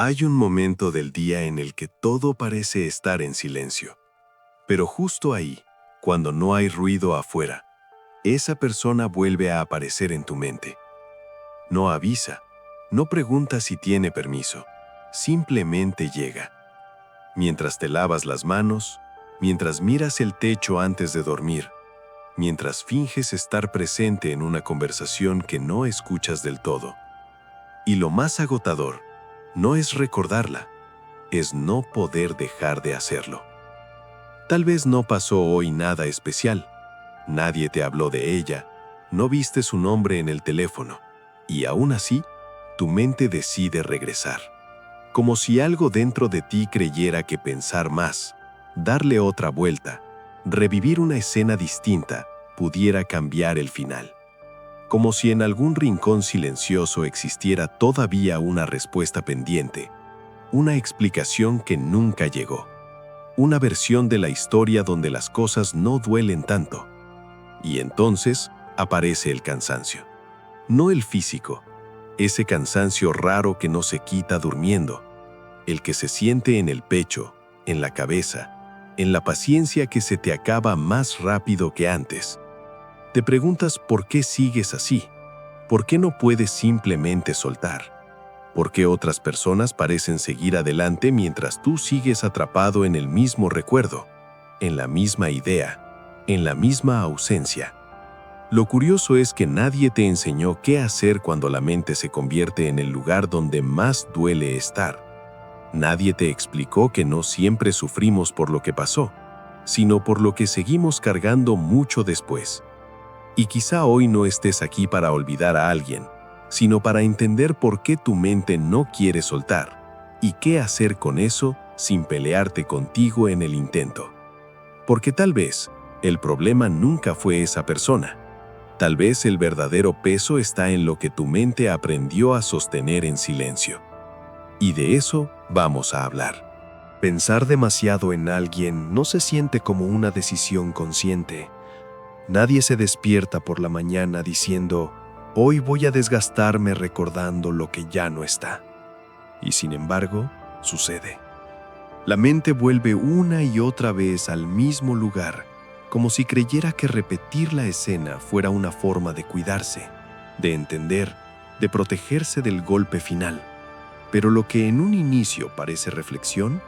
Hay un momento del día en el que todo parece estar en silencio, pero justo ahí, cuando no hay ruido afuera, esa persona vuelve a aparecer en tu mente. No avisa, no pregunta si tiene permiso, simplemente llega. Mientras te lavas las manos, mientras miras el techo antes de dormir, mientras finges estar presente en una conversación que no escuchas del todo. Y lo más agotador no es recordarla, es no poder dejar de hacerlo. Tal vez no pasó hoy nada especial, nadie te habló de ella, no viste su nombre en el teléfono, y aún así, tu mente decide regresar. Como si algo dentro de ti creyera que pensar más, darle otra vuelta, revivir una escena distinta, pudiera cambiar el final. Como si en algún rincón silencioso existiera todavía una respuesta pendiente, una explicación que nunca llegó, una versión de la historia donde las cosas no duelen tanto. Y entonces aparece el cansancio. No el físico, ese cansancio raro que no se quita durmiendo, el que se siente en el pecho, en la cabeza, en la paciencia que se te acaba más rápido que antes. Te preguntas por qué sigues así, por qué no puedes simplemente soltar, por qué otras personas parecen seguir adelante mientras tú sigues atrapado en el mismo recuerdo, en la misma idea, en la misma ausencia. Lo curioso es que nadie te enseñó qué hacer cuando la mente se convierte en el lugar donde más duele estar. Nadie te explicó que no siempre sufrimos por lo que pasó, sino por lo que seguimos cargando mucho después. Y quizá hoy no estés aquí para olvidar a alguien, sino para entender por qué tu mente no quiere soltar y qué hacer con eso sin pelearte contigo en el intento. Porque tal vez el problema nunca fue esa persona. Tal vez el verdadero peso está en lo que tu mente aprendió a sostener en silencio. Y de eso vamos a hablar. Pensar demasiado en alguien no se siente como una decisión consciente. Nadie se despierta por la mañana diciendo, hoy voy a desgastarme recordando lo que ya no está. Y sin embargo, sucede. La mente vuelve una y otra vez al mismo lugar, como si creyera que repetir la escena fuera una forma de cuidarse, de entender, de protegerse del golpe final. Pero lo que en un inicio parece reflexión,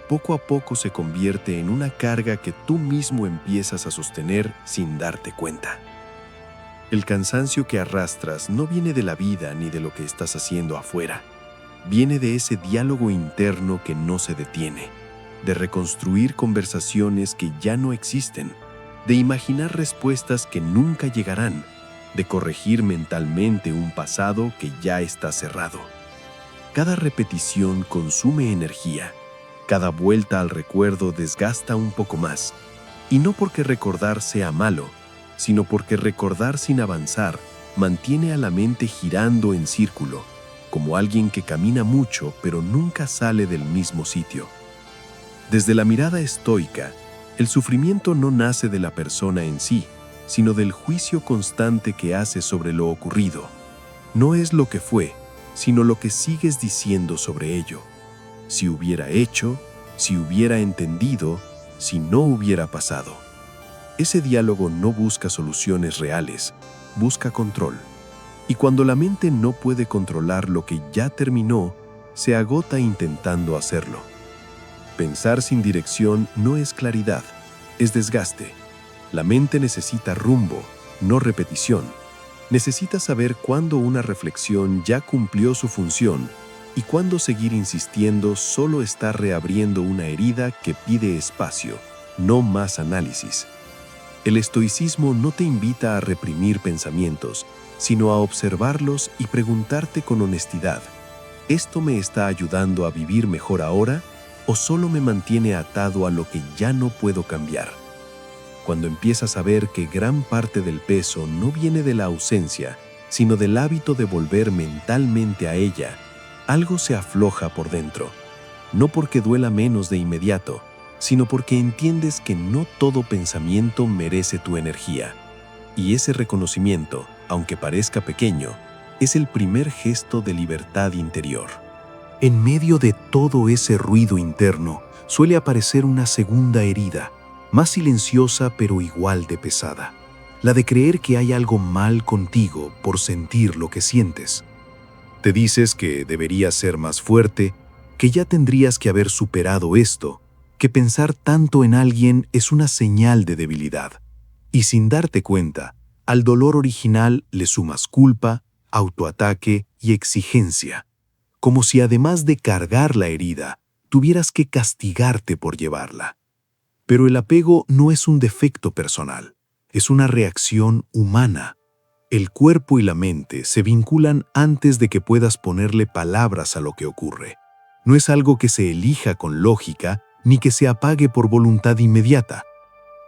poco a poco se convierte en una carga que tú mismo empiezas a sostener sin darte cuenta. El cansancio que arrastras no viene de la vida ni de lo que estás haciendo afuera. Viene de ese diálogo interno que no se detiene, de reconstruir conversaciones que ya no existen, de imaginar respuestas que nunca llegarán, de corregir mentalmente un pasado que ya está cerrado. Cada repetición consume energía. Cada vuelta al recuerdo desgasta un poco más, y no porque recordar sea malo, sino porque recordar sin avanzar mantiene a la mente girando en círculo, como alguien que camina mucho pero nunca sale del mismo sitio. Desde la mirada estoica, el sufrimiento no nace de la persona en sí, sino del juicio constante que hace sobre lo ocurrido. No es lo que fue, sino lo que sigues diciendo sobre ello. Si hubiera hecho, si hubiera entendido, si no hubiera pasado. Ese diálogo no busca soluciones reales, busca control. Y cuando la mente no puede controlar lo que ya terminó, se agota intentando hacerlo. Pensar sin dirección no es claridad, es desgaste. La mente necesita rumbo, no repetición. Necesita saber cuándo una reflexión ya cumplió su función y cuándo seguir insistiendo solo está reabriendo una herida que pide espacio, no más análisis. El estoicismo no te invita a reprimir pensamientos, sino a observarlos y preguntarte con honestidad, ¿esto me está ayudando a vivir mejor ahora o solo me mantiene atado a lo que ya no puedo cambiar? Cuando empiezas a ver que gran parte del peso no viene de la ausencia, sino del hábito de volver mentalmente a ella, algo se afloja por dentro, no porque duela menos de inmediato, sino porque entiendes que no todo pensamiento merece tu energía. Y ese reconocimiento, aunque parezca pequeño, es el primer gesto de libertad interior. En medio de todo ese ruido interno, suele aparecer una segunda herida, más silenciosa pero igual de pesada. La de creer que hay algo mal contigo por sentir lo que sientes. Te dices que deberías ser más fuerte, que ya tendrías que haber superado esto, que pensar tanto en alguien es una señal de debilidad. Y sin darte cuenta, al dolor original le sumas culpa, autoataque y exigencia, como si además de cargar la herida, tuvieras que castigarte por llevarla. Pero el apego no es un defecto personal, es una reacción humana. El cuerpo y la mente se vinculan antes de que puedas ponerle palabras a lo que ocurre. No es algo que se elija con lógica ni que se apague por voluntad inmediata.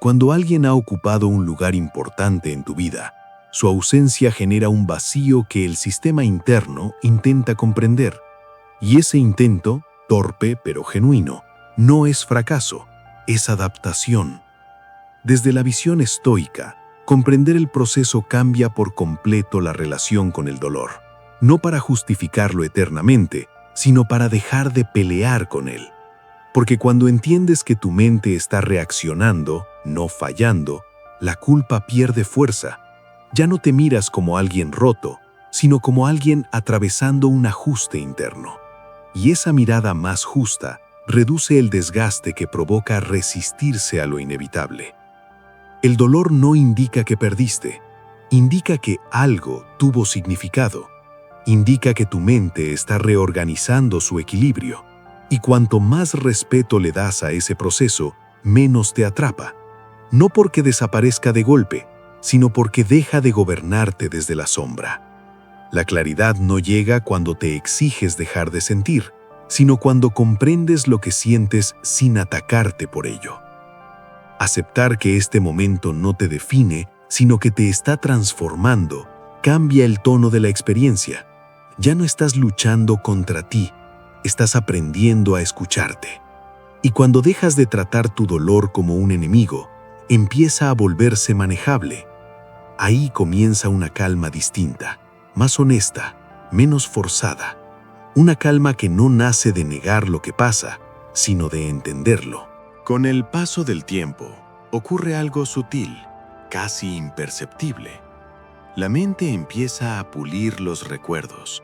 Cuando alguien ha ocupado un lugar importante en tu vida, su ausencia genera un vacío que el sistema interno intenta comprender. Y ese intento, torpe pero genuino, no es fracaso, es adaptación. Desde la visión estoica, comprender el proceso cambia por completo la relación con el dolor, no para justificarlo eternamente, sino para dejar de pelear con él. Porque cuando entiendes que tu mente está reaccionando, no fallando, la culpa pierde fuerza. Ya no te miras como alguien roto, sino como alguien atravesando un ajuste interno. Y esa mirada más justa reduce el desgaste que provoca resistirse a lo inevitable. El dolor no indica que perdiste, indica que algo tuvo significado, indica que tu mente está reorganizando su equilibrio, y cuanto más respeto le das a ese proceso, menos te atrapa, no porque desaparezca de golpe, sino porque deja de gobernarte desde la sombra. La claridad no llega cuando te exiges dejar de sentir, sino cuando comprendes lo que sientes sin atacarte por ello. Aceptar que este momento no te define, sino que te está transformando, cambia el tono de la experiencia. Ya no estás luchando contra ti, estás aprendiendo a escucharte. Y cuando dejas de tratar tu dolor como un enemigo, empieza a volverse manejable. Ahí comienza una calma distinta, más honesta, menos forzada. Una calma que no nace de negar lo que pasa, sino de entenderlo. Con el paso del tiempo, ocurre algo sutil, casi imperceptible. La mente empieza a pulir los recuerdos,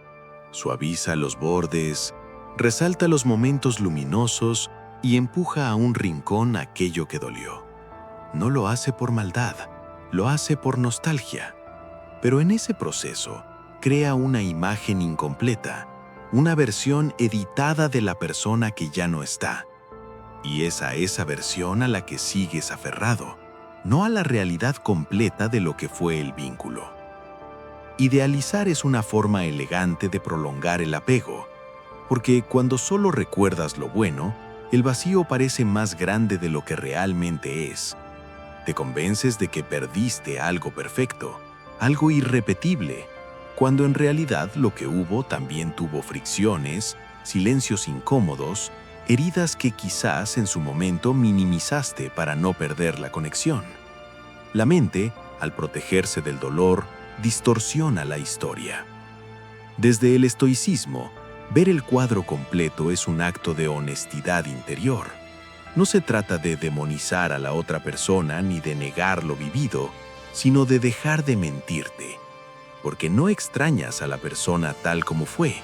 suaviza los bordes, resalta los momentos luminosos y empuja a un rincón aquello que dolió. No lo hace por maldad, lo hace por nostalgia. Pero en ese proceso, crea una imagen incompleta, una versión editada de la persona que ya no está. Y es a esa versión a la que sigues aferrado, no a la realidad completa de lo que fue el vínculo. Idealizar es una forma elegante de prolongar el apego, porque cuando solo recuerdas lo bueno, el vacío parece más grande de lo que realmente es. Te convences de que perdiste algo perfecto, algo irrepetible, cuando en realidad lo que hubo también tuvo fricciones, silencios incómodos, heridas que quizás en su momento minimizaste para no perder la conexión. La mente, al protegerse del dolor, distorsiona la historia. Desde el estoicismo, ver el cuadro completo es un acto de honestidad interior. No se trata de demonizar a la otra persona ni de negar lo vivido, sino de dejar de mentirte. Porque no extrañas a la persona tal como fue.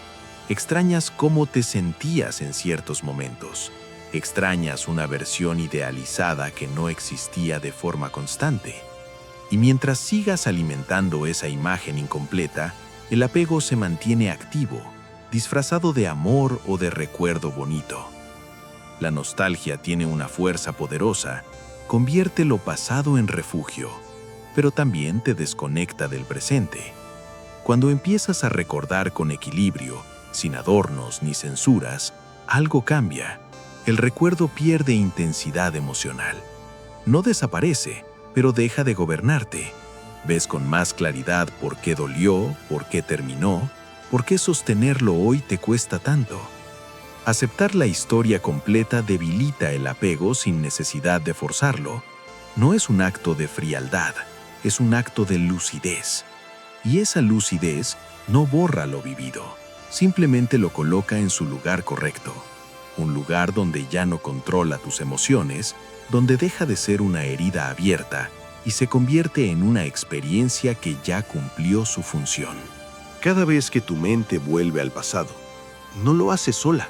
Extrañas cómo te sentías en ciertos momentos. Extrañas una versión idealizada que no existía de forma constante. Y mientras sigas alimentando esa imagen incompleta, el apego se mantiene activo, disfrazado de amor o de recuerdo bonito. La nostalgia tiene una fuerza poderosa, convierte lo pasado en refugio, pero también te desconecta del presente. Cuando empiezas a recordar con equilibrio, sin adornos ni censuras, algo cambia. El recuerdo pierde intensidad emocional. No desaparece, pero deja de gobernarte. Ves con más claridad por qué dolió, por qué terminó, por qué sostenerlo hoy te cuesta tanto. Aceptar la historia completa debilita el apego sin necesidad de forzarlo. No es un acto de frialdad, es un acto de lucidez. Y esa lucidez no borra lo vivido, simplemente lo coloca en su lugar correcto, un lugar donde ya no controla tus emociones, donde deja de ser una herida abierta y se convierte en una experiencia que ya cumplió su función. Cada vez que tu mente vuelve al pasado, no lo hace sola.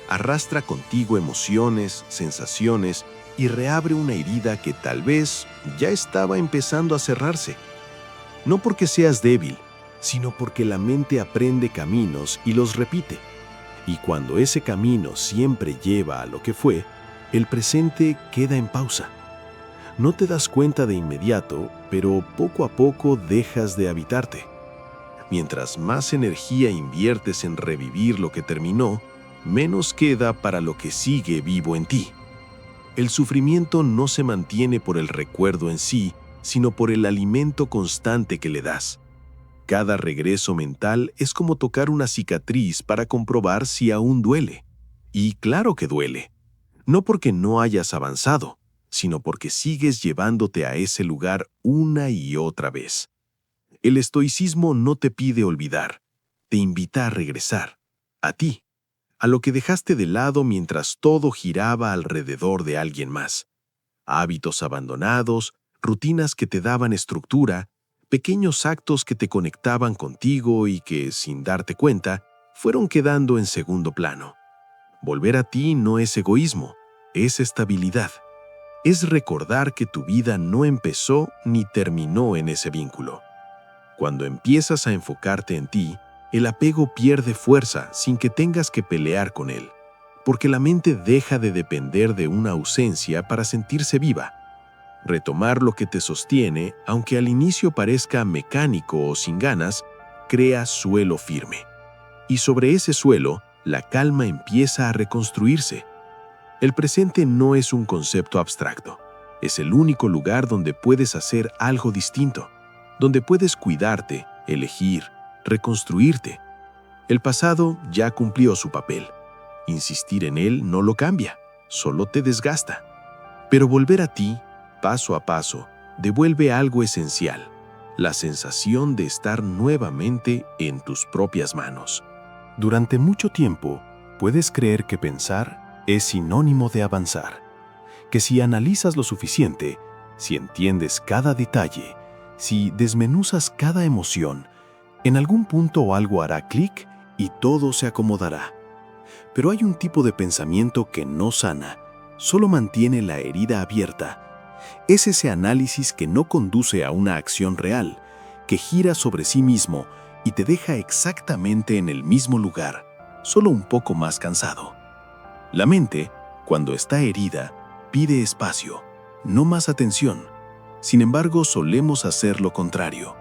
Arrastra contigo emociones, sensaciones y reabre una herida que tal vez ya estaba empezando a cerrarse. No porque seas débil, sino porque la mente aprende caminos y los repite. Y cuando ese camino siempre lleva a lo que fue, el presente queda en pausa. No te das cuenta de inmediato, pero poco a poco dejas de habitarte. Mientras más energía inviertes en revivir lo que terminó, menos queda para lo que sigue vivo en ti. El sufrimiento no se mantiene por el recuerdo en sí, sino por el alimento constante que le das. Cada regreso mental es como tocar una cicatriz para comprobar si aún duele. Y claro que duele. No porque no hayas avanzado, sino porque sigues llevándote a ese lugar una y otra vez. El estoicismo no te pide olvidar, te invita a regresar, a ti, a lo que dejaste de lado mientras todo giraba alrededor de alguien más. Hábitos abandonados, rutinas que te daban estructura, pequeños actos que te conectaban contigo y que, sin darte cuenta, fueron quedando en segundo plano. Volver a ti no es egoísmo, es estabilidad. Es recordar que tu vida no empezó ni terminó en ese vínculo. Cuando empiezas a enfocarte en ti, el apego pierde fuerza sin que tengas que pelear con él, porque la mente deja de depender de una ausencia para sentirse viva. Retomar lo que te sostiene, aunque al inicio parezca mecánico o sin ganas, crea suelo firme. Y sobre ese suelo, la calma empieza a reconstruirse. El presente no es un concepto abstracto. Es el único lugar donde puedes hacer algo distinto, donde puedes cuidarte, elegir, reconstruirte. El pasado ya cumplió su papel. Insistir en él no lo cambia, solo te desgasta. Pero volver a ti, paso a paso, devuelve algo esencial, la sensación de estar nuevamente en tus propias manos. Durante mucho tiempo, puedes creer que pensar es sinónimo de avanzar, que si analizas lo suficiente, si entiendes cada detalle, si desmenuzas cada emoción, en algún punto algo hará clic y todo se acomodará. Pero hay un tipo de pensamiento que no sana, solo mantiene la herida abierta. Es ese análisis que no conduce a una acción real, que gira sobre sí mismo y te deja exactamente en el mismo lugar, solo un poco más cansado. La mente, cuando está herida, pide espacio, no más atención. Sin embargo, solemos hacer lo contrario.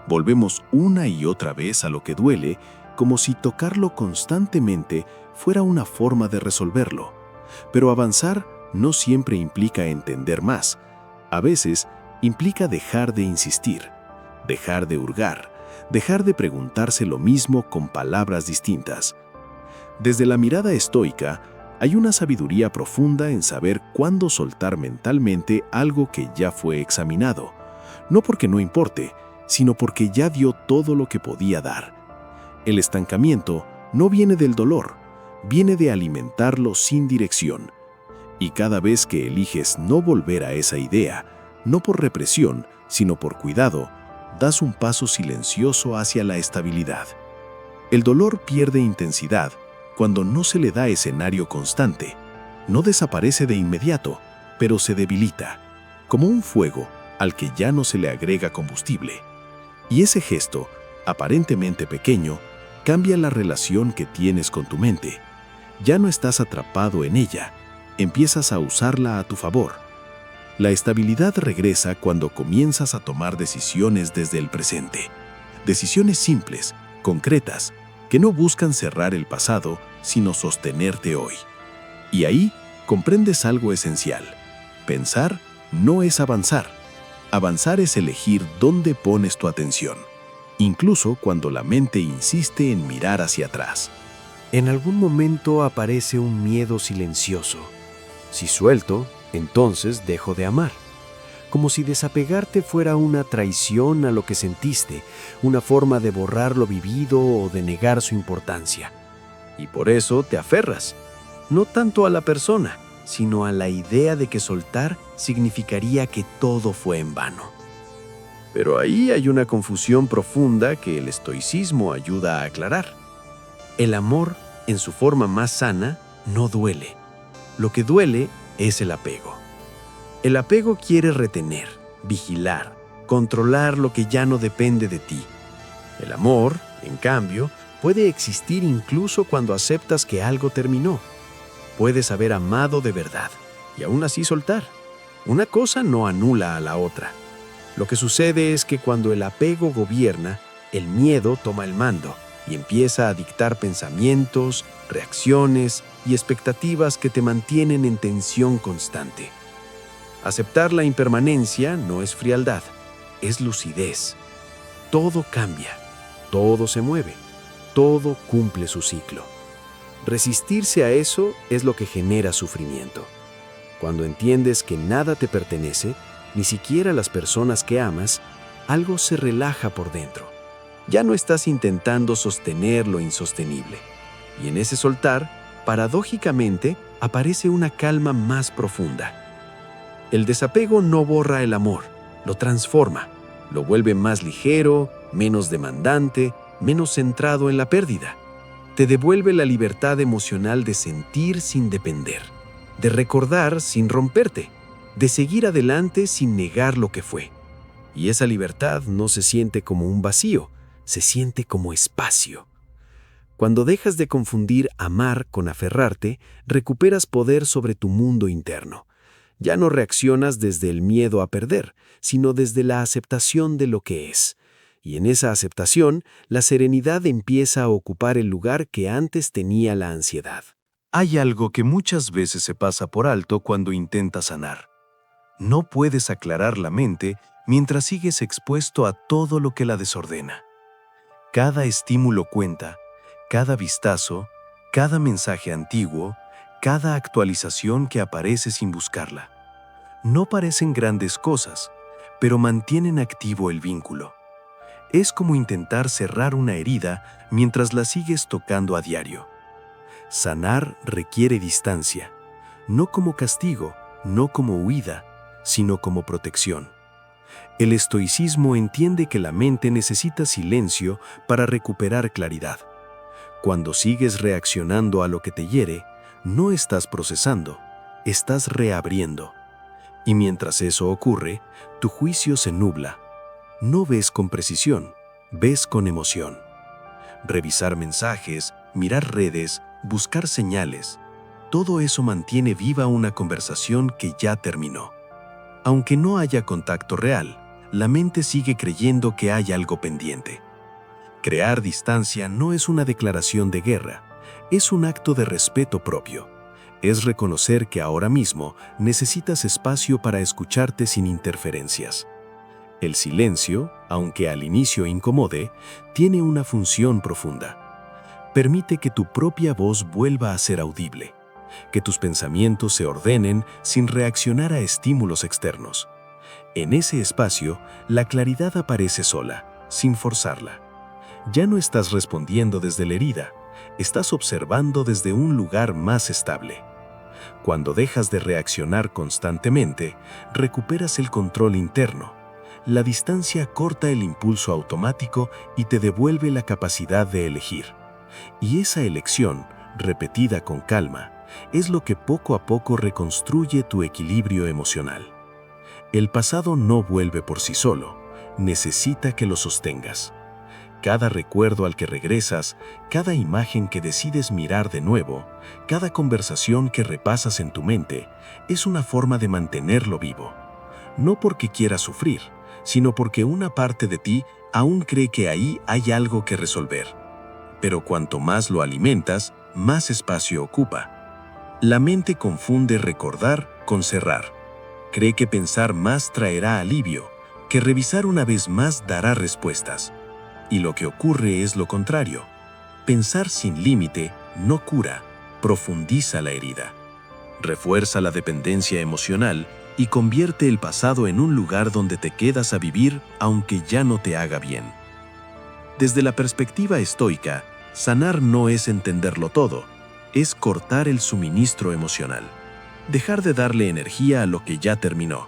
Volvemos una y otra vez a lo que duele, como si tocarlo constantemente fuera una forma de resolverlo. Pero avanzar no siempre implica entender más. A veces implica dejar de insistir, dejar de hurgar, dejar de preguntarse lo mismo con palabras distintas. Desde la mirada estoica, hay una sabiduría profunda en saber cuándo soltar mentalmente algo que ya fue examinado, no porque no importe, sino porque ya dio todo lo que podía dar. El estancamiento no viene del dolor, viene de alimentarlo sin dirección. Y cada vez que eliges no volver a esa idea, no por represión, sino por cuidado, das un paso silencioso hacia la estabilidad. El dolor pierde intensidad cuando no se le da escenario constante. No desaparece de inmediato, pero se debilita, como un fuego al que ya no se le agrega combustible. Y ese gesto, aparentemente pequeño, cambia la relación que tienes con tu mente. Ya no estás atrapado en ella, empiezas a usarla a tu favor. La estabilidad regresa cuando comienzas a tomar decisiones desde el presente. Decisiones simples, concretas, que no buscan cerrar el pasado, sino sostenerte hoy. Y ahí comprendes algo esencial. Pensar no es avanzar. Avanzar es elegir dónde pones tu atención, incluso cuando la mente insiste en mirar hacia atrás. En algún momento aparece un miedo silencioso. Si suelto, entonces dejo de amar. como si desapegarte fuera una traición a lo que sentiste, una forma de borrar lo vivido o de negar su importancia. Y por eso te aferras, no tanto a la persona, sino a la idea de que soltar significaría que todo fue en vano. Pero ahí hay una confusión profunda que el estoicismo ayuda a aclarar. El amor, en su forma más sana, no duele. Lo que duele es el apego. El apego quiere retener, vigilar, controlar lo que ya no depende de ti. El amor, en cambio, puede existir incluso cuando aceptas que algo terminó. Puedes haber amado de verdad y aún así soltar. Una cosa no anula a la otra. Lo que sucede es que cuando el apego gobierna, el miedo toma el mando y empieza a dictar pensamientos, reacciones y expectativas que te mantienen en tensión constante. Aceptar la impermanencia no es frialdad, es lucidez. Todo cambia, todo se mueve, todo cumple su ciclo. Resistirse a eso es lo que genera sufrimiento. Cuando entiendes que nada te pertenece, ni siquiera las personas que amas, algo se relaja por dentro. Ya no estás intentando sostener lo insostenible. Y en ese soltar, paradójicamente, aparece una calma más profunda. El desapego no borra el amor, lo transforma, lo vuelve más ligero, menos demandante, menos centrado en la pérdida. Te devuelve la libertad emocional de sentir sin depender, de recordar sin romperte, de seguir adelante sin negar lo que fue. Y esa libertad no se siente como un vacío, se siente como espacio. Cuando dejas de confundir amar con aferrarte, recuperas poder sobre tu mundo interno. Ya no reaccionas desde el miedo a perder, sino desde la aceptación de lo que es. Y en esa aceptación, la serenidad empieza a ocupar el lugar que antes tenía la ansiedad. Hay algo que muchas veces se pasa por alto cuando intentas sanar. No puedes aclarar la mente mientras sigues expuesto a todo lo que la desordena. Cada estímulo cuenta, cada vistazo, cada mensaje antiguo, cada actualización que aparece sin buscarla. No parecen grandes cosas, pero mantienen activo el vínculo. Es como intentar cerrar una herida mientras la sigues tocando a diario. Sanar requiere distancia, no como castigo, no como huida, sino como protección. El estoicismo entiende que la mente necesita silencio para recuperar claridad. Cuando sigues reaccionando a lo que te hiere, no estás procesando, estás reabriendo. Y mientras eso ocurre, tu juicio se nubla. No ves con precisión, ves con emoción. Revisar mensajes, mirar redes, buscar señales, todo eso mantiene viva una conversación que ya terminó. Aunque no haya contacto real, la mente sigue creyendo que hay algo pendiente. Crear distancia no es una declaración de guerra, es un acto de respeto propio. Es reconocer que ahora mismo necesitas espacio para escucharte sin interferencias. El silencio, aunque al inicio incomode, tiene una función profunda. Permite que tu propia voz vuelva a ser audible, que tus pensamientos se ordenen sin reaccionar a estímulos externos. En ese espacio, la claridad aparece sola, sin forzarla. Ya no estás respondiendo desde la herida, estás observando desde un lugar más estable. Cuando dejas de reaccionar constantemente, recuperas el control interno. La distancia corta el impulso automático y te devuelve la capacidad de elegir. Y esa elección, repetida con calma, es lo que poco a poco reconstruye tu equilibrio emocional. El pasado no vuelve por sí solo, necesita que lo sostengas. Cada recuerdo al que regresas, cada imagen que decides mirar de nuevo, cada conversación que repasas en tu mente, es una forma de mantenerlo vivo. No porque quieras sufrir, sino porque una parte de ti aún cree que ahí hay algo que resolver. Pero cuanto más lo alimentas, más espacio ocupa. La mente confunde recordar con cerrar. Cree que pensar más traerá alivio, que revisar una vez más dará respuestas. Y lo que ocurre es lo contrario. Pensar sin límite no cura, profundiza la herida. refuerza la dependencia emocional y convierte el pasado en un lugar donde te quedas a vivir aunque ya no te haga bien. Desde la perspectiva estoica, sanar no es entenderlo todo, es cortar el suministro emocional, dejar de darle energía a lo que ya terminó.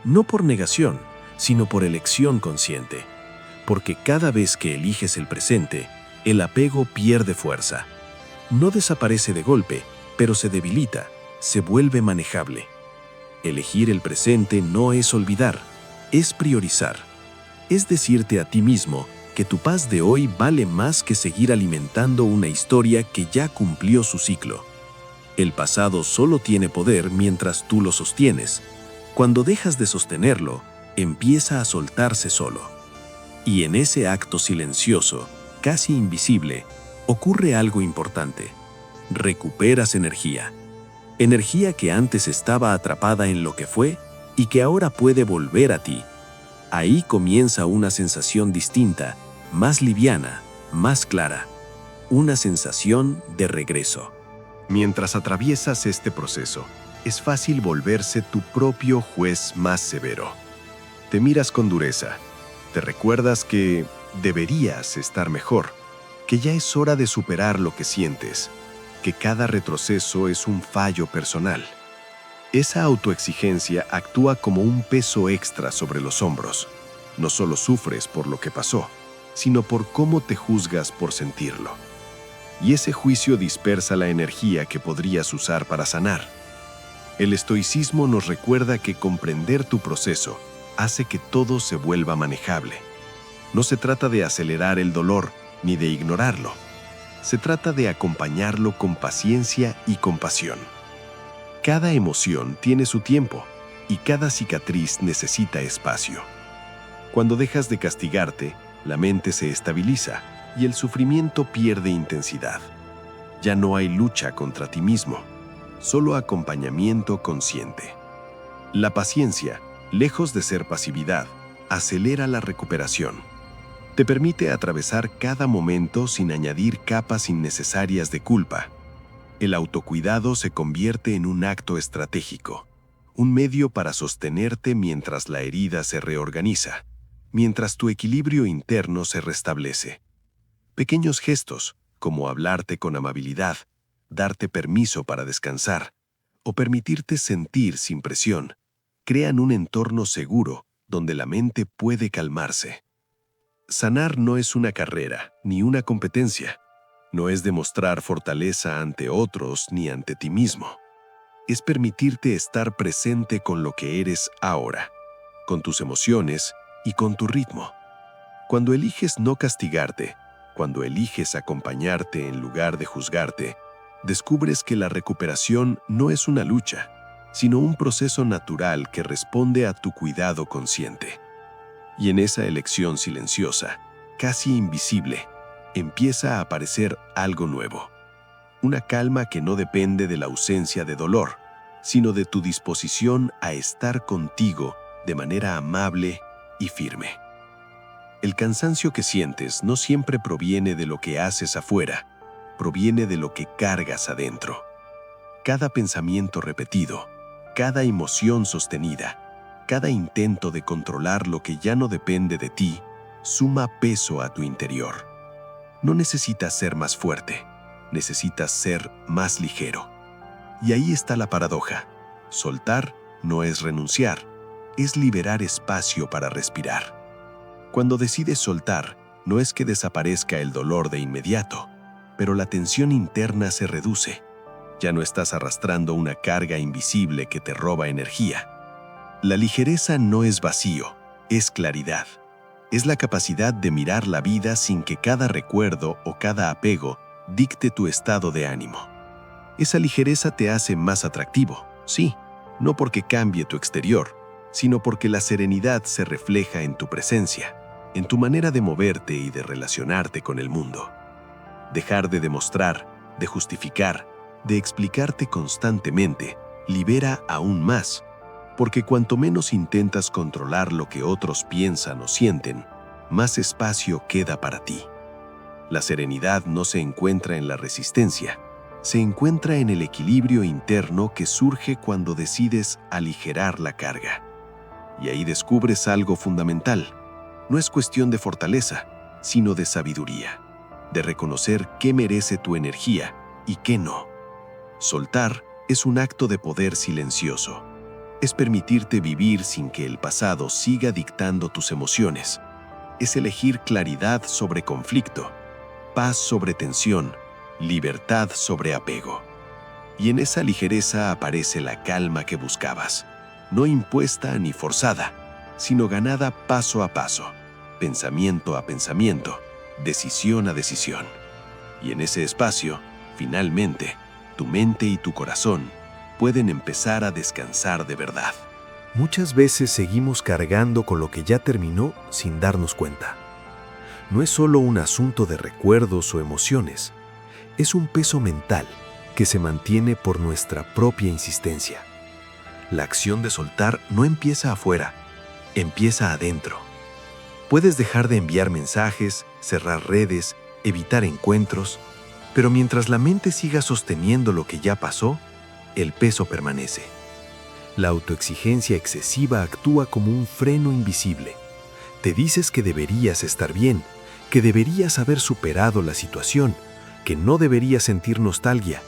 No por negación, sino por elección consciente, porque cada vez que eliges el presente, el apego pierde fuerza. No desaparece de golpe, pero se debilita, se vuelve manejable. Elegir el presente no es olvidar, es priorizar. Es decirte a ti mismo que tu paz de hoy vale más que seguir alimentando una historia que ya cumplió su ciclo. El pasado solo tiene poder mientras tú lo sostienes. Cuando dejas de sostenerlo, empieza a soltarse solo. Y en ese acto silencioso, casi invisible, ocurre algo importante. Recuperas energía. Energía que antes estaba atrapada en lo que fue y que ahora puede volver a ti. Ahí comienza una sensación distinta, más liviana, más clara. Una sensación de regreso. Mientras atraviesas este proceso, es fácil volverse tu propio juez más severo. Te miras con dureza. Te recuerdas que deberías estar mejor, que ya es hora de superar lo que sientes, que cada retroceso es un fallo personal. Esa autoexigencia actúa como un peso extra sobre los hombros. No solo sufres por lo que pasó, sino por cómo te juzgas por sentirlo. Y ese juicio dispersa la energía que podrías usar para sanar. El estoicismo nos recuerda que comprender tu proceso hace que todo se vuelva manejable. No se trata de acelerar el dolor ni de ignorarlo. Se trata de acompañarlo con paciencia y compasión. Cada emoción tiene su tiempo y cada cicatriz necesita espacio. Cuando dejas de castigarte, la mente se estabiliza y el sufrimiento pierde intensidad. Ya no hay lucha contra ti mismo, solo acompañamiento consciente. La paciencia, lejos de ser pasividad, acelera la recuperación. Te permite atravesar cada momento sin añadir capas innecesarias de culpa. El autocuidado se convierte en un acto estratégico, un medio para sostenerte mientras la herida se reorganiza, mientras tu equilibrio interno se restablece. Pequeños gestos, como hablarte con amabilidad, darte permiso para descansar o permitirte sentir sin presión, crean un entorno seguro donde la mente puede calmarse. Sanar no es una carrera ni una competencia. No es demostrar fortaleza ante otros ni ante ti mismo. Es permitirte estar presente con lo que eres ahora, con tus emociones y con tu ritmo. Cuando eliges no castigarte, cuando eliges acompañarte en lugar de juzgarte, descubres que la recuperación no es una lucha, sino un proceso natural que responde a tu cuidado consciente. Y en esa elección silenciosa, casi invisible, empieza a aparecer algo nuevo. Una calma que no depende de la ausencia de dolor, sino de tu disposición a estar contigo de manera amable y firme. El cansancio que sientes no siempre proviene de lo que haces afuera, proviene de lo que cargas adentro. Cada pensamiento repetido, cada emoción sostenida, cada intento de controlar lo que ya no depende de ti, suma peso a tu interior. No necesitas ser más fuerte, necesitas ser más ligero. Y ahí está la paradoja. Soltar no es renunciar, es liberar espacio para respirar. Cuando decides soltar, no es que desaparezca el dolor de inmediato, pero la tensión interna se reduce. Ya no estás arrastrando una carga invisible que te roba energía. La ligereza no es vacío, es claridad. Es la capacidad de mirar la vida sin que cada recuerdo o cada apego dicte tu estado de ánimo. Esa ligereza te hace más atractivo, sí, no porque cambie tu exterior, sino porque la serenidad se refleja en tu presencia, en tu manera de moverte y de relacionarte con el mundo. Dejar de demostrar, de justificar, de explicarte constantemente, libera aún más, porque cuanto menos intentas controlar lo que otros piensan o sienten, más espacio queda para ti. La serenidad no se encuentra en la resistencia, se encuentra en el equilibrio interno que surge cuando decides aligerar la carga. Y ahí descubres algo fundamental. No es cuestión de fortaleza, sino de sabiduría, de reconocer qué merece tu energía y qué no. Soltar es un acto de poder silencioso. Es permitirte vivir sin que el pasado siga dictando tus emociones. Es elegir claridad sobre conflicto, paz sobre tensión, libertad sobre apego. Y en esa ligereza aparece la calma que buscabas, no impuesta ni forzada, sino ganada paso a paso, pensamiento a pensamiento, decisión a decisión. Y en ese espacio, finalmente, tu mente y tu corazón pueden empezar a descansar de verdad. Muchas veces seguimos cargando con lo que ya terminó sin darnos cuenta. No es solo un asunto de recuerdos o emociones, es un peso mental que se mantiene por nuestra propia insistencia. La acción de soltar no empieza afuera, empieza adentro. Puedes dejar de enviar mensajes, cerrar redes, evitar encuentros, pero mientras la mente siga sosteniendo lo que ya pasó, el peso permanece. La autoexigencia excesiva actúa como un freno invisible. Te dices que deberías estar bien, que deberías haber superado la situación, que no deberías sentir nostalgia,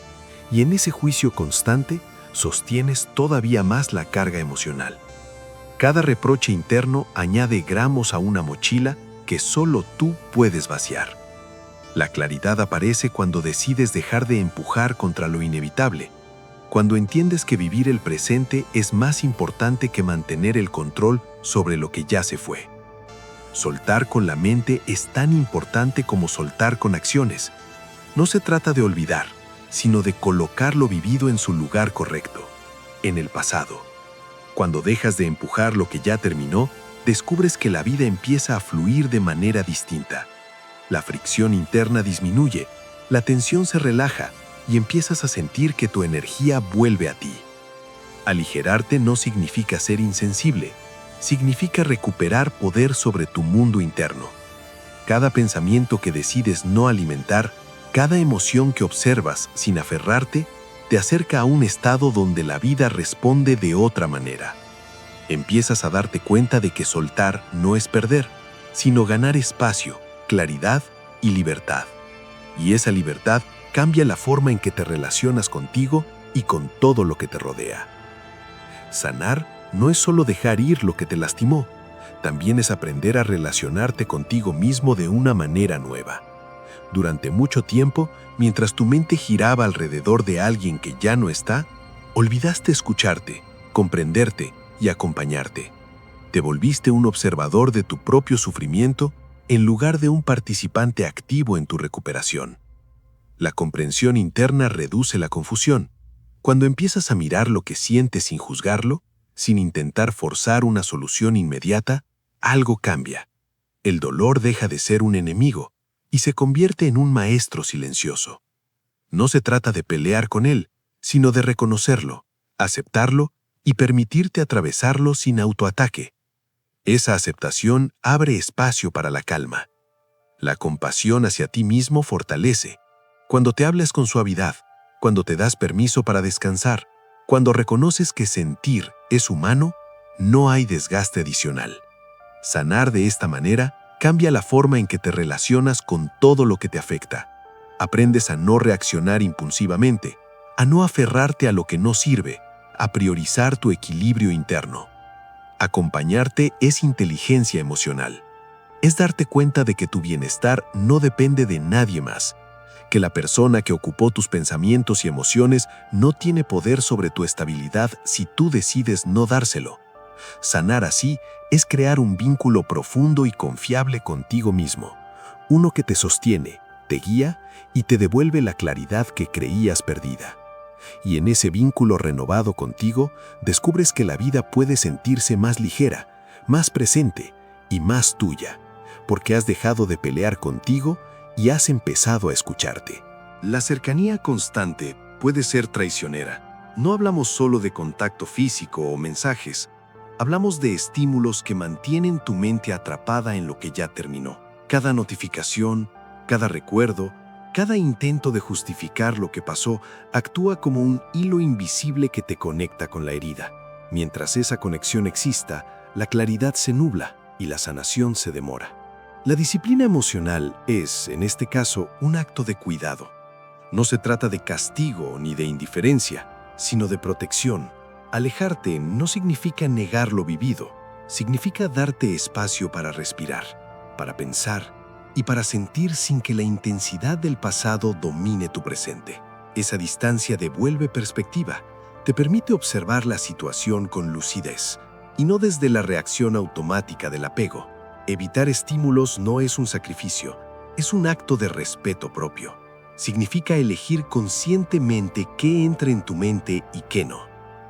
y en ese juicio constante sostienes todavía más la carga emocional. Cada reproche interno añade gramos a una mochila que solo tú puedes vaciar. La claridad aparece cuando decides dejar de empujar contra lo inevitable, cuando entiendes que vivir el presente es más importante que mantener el control sobre lo que ya se fue. Soltar con la mente es tan importante como soltar con acciones. No se trata de olvidar, sino de colocar lo vivido en su lugar correcto, en el pasado. Cuando dejas de empujar lo que ya terminó, descubres que la vida empieza a fluir de manera distinta. La fricción interna disminuye, la tensión se relaja y empiezas a sentir que tu energía vuelve a ti. Aligerarte no significa ser insensible, significa recuperar poder sobre tu mundo interno. Cada pensamiento que decides no alimentar, cada emoción que observas sin aferrarte, te acerca a un estado donde la vida responde de otra manera. Empiezas a darte cuenta de que soltar no es perder, sino ganar espacio, claridad y libertad. Y esa libertad cambia la forma en que te relacionas contigo y con todo lo que te rodea. Sanar no es solo dejar ir lo que te lastimó, también es aprender a relacionarte contigo mismo de una manera nueva. Durante mucho tiempo, mientras tu mente giraba alrededor de alguien que ya no está, olvidaste escucharte, comprenderte y acompañarte. Te volviste un observador de tu propio sufrimiento en lugar de un participante activo en tu recuperación. La comprensión interna reduce la confusión. Cuando empiezas a mirar lo que sientes sin juzgarlo, sin intentar forzar una solución inmediata, algo cambia. El dolor deja de ser un enemigo y se convierte en un maestro silencioso. No se trata de pelear con él, sino de reconocerlo, aceptarlo y permitirte atravesarlo sin autoataque. Esa aceptación abre espacio para la calma. La compasión hacia ti mismo fortalece. Cuando te hablas con suavidad, cuando te das permiso para descansar, cuando reconoces que sentir es humano, no hay desgaste adicional. Sanar de esta manera cambia la forma en que te relacionas con todo lo que te afecta. Aprendes a no reaccionar impulsivamente, a no aferrarte a lo que no sirve, a priorizar tu equilibrio interno. Acompañarte es inteligencia emocional. Es darte cuenta de que tu bienestar no depende de nadie más, que la persona que ocupó tus pensamientos y emociones no tiene poder sobre tu estabilidad si tú decides no dárselo. Sanar así es crear un vínculo profundo y confiable contigo mismo, uno que te sostiene, te guía y te devuelve la claridad que creías perdida. Y en ese vínculo renovado contigo, descubres que la vida puede sentirse más ligera, más presente y más tuya, porque has dejado de pelear contigo y has empezado a escucharte. La cercanía constante puede ser traicionera. No hablamos solo de contacto físico o mensajes. Hablamos de estímulos que mantienen tu mente atrapada en lo que ya terminó. Cada notificación, cada recuerdo, Cada intento de justificar lo que pasó actúa como un hilo invisible que te conecta con la herida. Mientras esa conexión exista, la claridad se nubla y la sanación se demora. La disciplina emocional es, en este caso, un acto de cuidado. No se trata de castigo ni de indiferencia, sino de protección. Alejarte no significa negar lo vivido, significa darte espacio para respirar, para pensar y para sentir sin que la intensidad del pasado domine tu presente. Esa distancia devuelve perspectiva, te permite observar la situación con lucidez y no desde la reacción automática del apego. Evitar estímulos no es un sacrificio, es un acto de respeto propio. Significa elegir conscientemente qué entra en tu mente y qué no.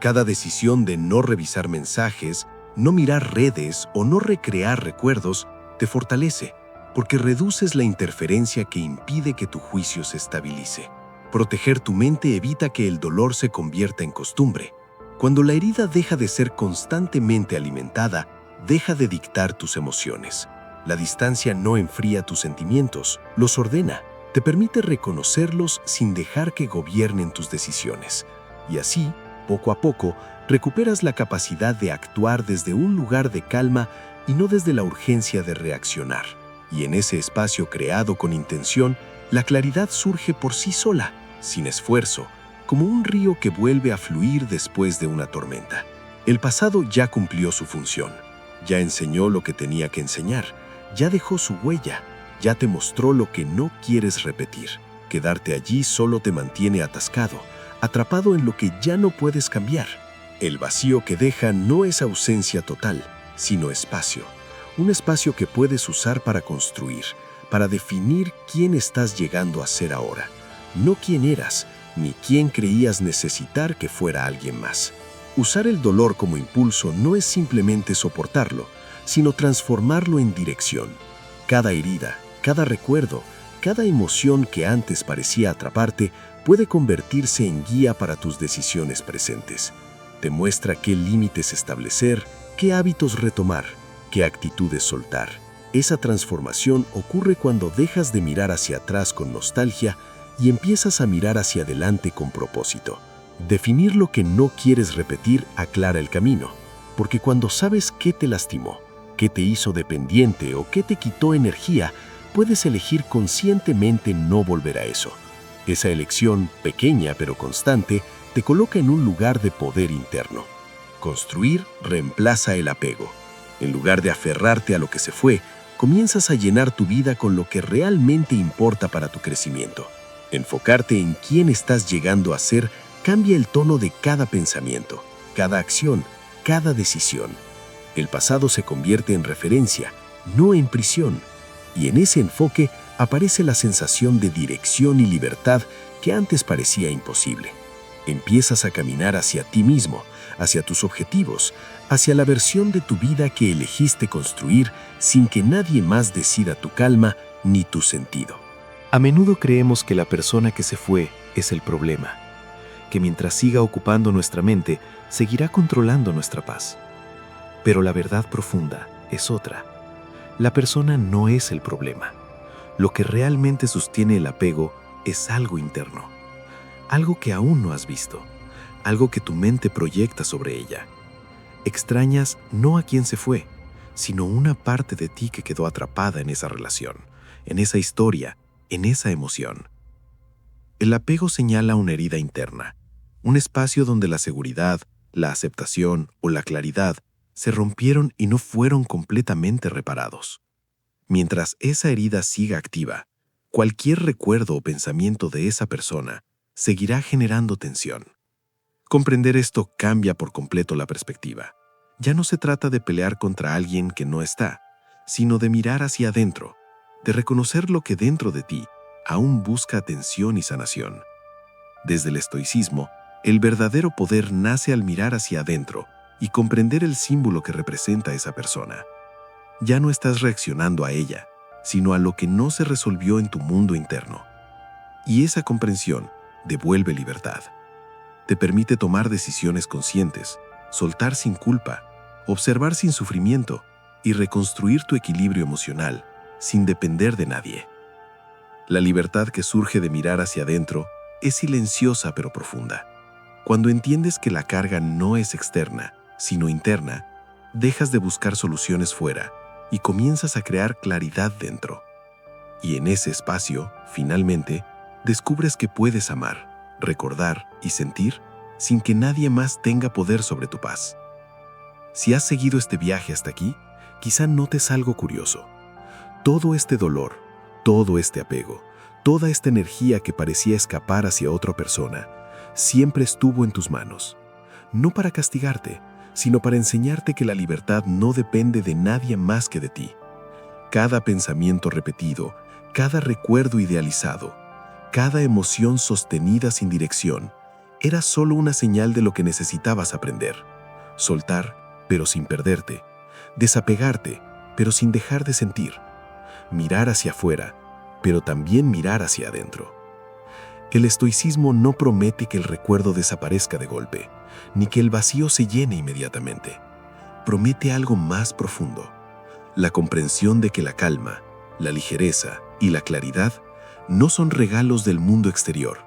Cada decisión de no revisar mensajes, no mirar redes o no recrear recuerdos te fortalece, porque reduces la interferencia que impide que tu juicio se estabilice. Proteger tu mente evita que el dolor se convierta en costumbre. Cuando la herida deja de ser constantemente alimentada, deja de dictar tus emociones. La distancia no enfría tus sentimientos, los ordena. Te permite reconocerlos sin dejar que gobiernen tus decisiones. Y así, poco a poco, recuperas la capacidad de actuar desde un lugar de calma y no desde la urgencia de reaccionar. Y en ese espacio creado con intención, la claridad surge por sí sola, sin esfuerzo, como un río que vuelve a fluir después de una tormenta. El pasado ya cumplió su función, ya enseñó lo que tenía que enseñar, ya dejó su huella, ya te mostró lo que no quieres repetir. Quedarte allí solo te mantiene atascado, atrapado en lo que ya no puedes cambiar. El vacío que deja no es ausencia total, sino espacio. Un espacio que puedes usar para construir, para definir quién estás llegando a ser ahora. No quién eras, ni quién creías necesitar que fuera alguien más. Usar el dolor como impulso no es simplemente soportarlo, sino transformarlo en dirección. Cada herida, cada recuerdo, cada emoción que antes parecía atraparte puede convertirse en guía para tus decisiones presentes. Te muestra qué límites establecer, qué hábitos retomar, qué actitudes soltar. Esa transformación ocurre cuando dejas de mirar hacia atrás con nostalgia y empiezas a mirar hacia adelante con propósito. Definir lo que no quieres repetir aclara el camino, porque cuando sabes qué te lastimó, qué te hizo dependiente o qué te quitó energía, puedes elegir conscientemente no volver a eso. Esa elección, pequeña pero constante, te coloca en un lugar de poder interno. Construir reemplaza el apego. En lugar de aferrarte a lo que se fue, comienzas a llenar tu vida con lo que realmente importa para tu crecimiento. Enfocarte en quién estás llegando a ser cambia el tono de cada pensamiento, cada acción, cada decisión. El pasado se convierte en referencia, no en prisión. Y en ese enfoque aparece la sensación de dirección y libertad que antes parecía imposible. Empiezas a caminar hacia ti mismo, hacia tus objetivos, hacia la versión de tu vida que elegiste construir sin que nadie más decida tu calma ni tu sentido. A menudo creemos que la persona que se fue es el problema, que mientras siga ocupando nuestra mente, seguirá controlando nuestra paz. Pero la verdad profunda es otra. La persona no es el problema. Lo que realmente sostiene el apego es algo interno, algo que aún no has visto, algo que tu mente proyecta sobre ella. Extrañas no a quien se fue, sino una parte de ti que quedó atrapada en esa relación, en esa historia, en esa emoción. El apego señala una herida interna, un espacio donde la seguridad, la aceptación o la claridad se rompieron y no fueron completamente reparados. Mientras esa herida siga activa, cualquier recuerdo o pensamiento de esa persona seguirá generando tensión. Comprender esto cambia por completo la perspectiva. Ya no se trata de pelear contra alguien que no está, sino de mirar hacia adentro, de reconocer lo que dentro de ti aún busca atención y sanación. Desde el estoicismo, el verdadero poder nace al mirar hacia adentro y comprender el símbolo que representa a esa persona. Ya no estás reaccionando a ella, sino a lo que no se resolvió en tu mundo interno. Y esa comprensión devuelve libertad. Te permite tomar decisiones conscientes, soltar sin culpa, observar sin sufrimiento y reconstruir tu equilibrio emocional sin depender de nadie. La libertad que surge de mirar hacia adentro es silenciosa pero profunda. Cuando entiendes que la carga no es externa, sino interna, dejas de buscar soluciones fuera y comienzas a crear claridad dentro. Y en ese espacio, finalmente, descubres que puedes amar, recordar y sentir sin que nadie más tenga poder sobre tu paz. Si has seguido este viaje hasta aquí, quizá notes algo curioso. Todo este dolor, todo este apego, toda esta energía que parecía escapar hacia otra persona, siempre estuvo en tus manos. No para castigarte, sino para enseñarte que la libertad no depende de nadie más que de ti. Cada pensamiento repetido, cada recuerdo idealizado, cada emoción sostenida sin dirección, era solo una señal de lo que necesitabas aprender. Soltar, pero sin perderte. Desapegarte, pero sin dejar de sentir. Mirar hacia afuera, pero también mirar hacia adentro. El estoicismo no promete que el recuerdo desaparezca de golpe, ni que el vacío se llene inmediatamente. Promete algo más profundo: la comprensión de que la calma, la ligereza y la claridad no son regalos del mundo exterior,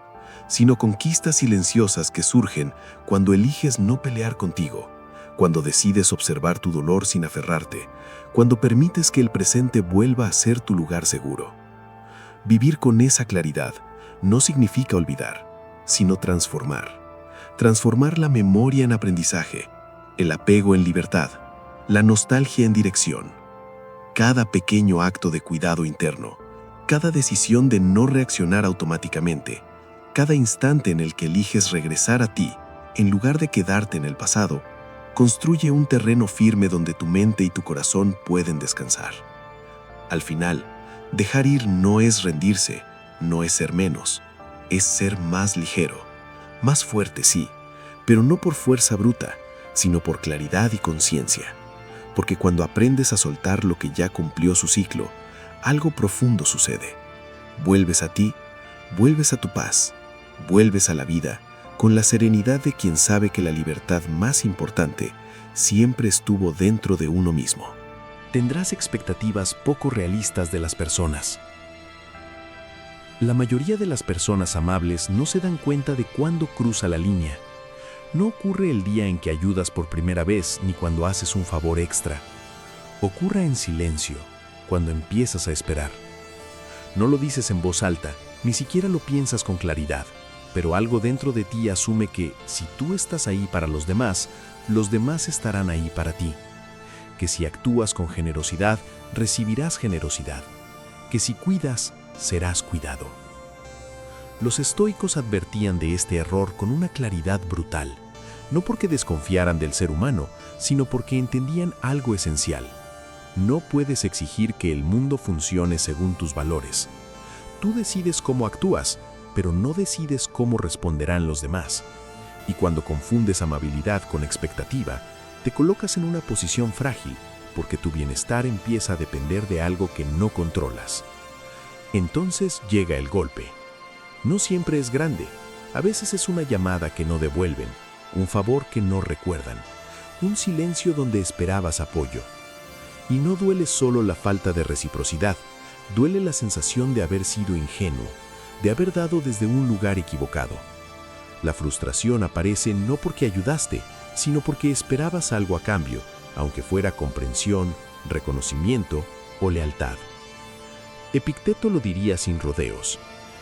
sino conquistas silenciosas que surgen cuando eliges no pelear contigo, cuando decides observar tu dolor sin aferrarte, cuando permites que el presente vuelva a ser tu lugar seguro. Vivir con esa claridad no significa olvidar, sino transformar. Transformar la memoria en aprendizaje, el apego en libertad, la nostalgia en dirección. Cada pequeño acto de cuidado interno, cada decisión de no reaccionar automáticamente, cada instante en el que eliges regresar a ti, en lugar de quedarte en el pasado, construye un terreno firme donde tu mente y tu corazón pueden descansar. Al final, dejar ir no es rendirse, no es ser menos, es ser más ligero, más fuerte sí, pero no por fuerza bruta, sino por claridad y conciencia. Porque cuando aprendes a soltar lo que ya cumplió su ciclo, algo profundo sucede. Vuelves a ti, vuelves a tu paz, vuelves a la vida con la serenidad de quien sabe que la libertad más importante siempre estuvo dentro de uno mismo. Tendrás expectativas poco realistas de las personas. La mayoría de las personas amables no se dan cuenta de cuándo cruza la línea. No ocurre el día en que ayudas por primera vez ni cuando haces un favor extra. Ocurre en silencio, cuando empiezas a esperar. No lo dices en voz alta, ni siquiera lo piensas con claridad, pero algo dentro de ti asume que si tú estás ahí para los demás estarán ahí para ti. Que si actúas con generosidad, recibirás generosidad. Que si cuidas, serás cuidado. Los estoicos advertían de este error con una claridad brutal, no porque desconfiaran del ser humano, sino porque entendían algo esencial. No puedes exigir que el mundo funcione según tus valores. Tú decides cómo actúas, pero no decides cómo responderán los demás. Y cuando confundes amabilidad con expectativa, te colocas en una posición frágil, porque tu bienestar empieza a depender de algo que no controlas. Entonces llega el golpe. No siempre es grande, a veces es una llamada que no devuelven, un favor que no recuerdan, un silencio donde esperabas apoyo. Y no duele solo la falta de reciprocidad, duele la sensación de haber sido ingenuo, de haber dado desde un lugar equivocado. La frustración aparece no porque ayudaste, sino porque esperabas algo a cambio, aunque fuera comprensión, reconocimiento o lealtad. Epicteto lo diría sin rodeos: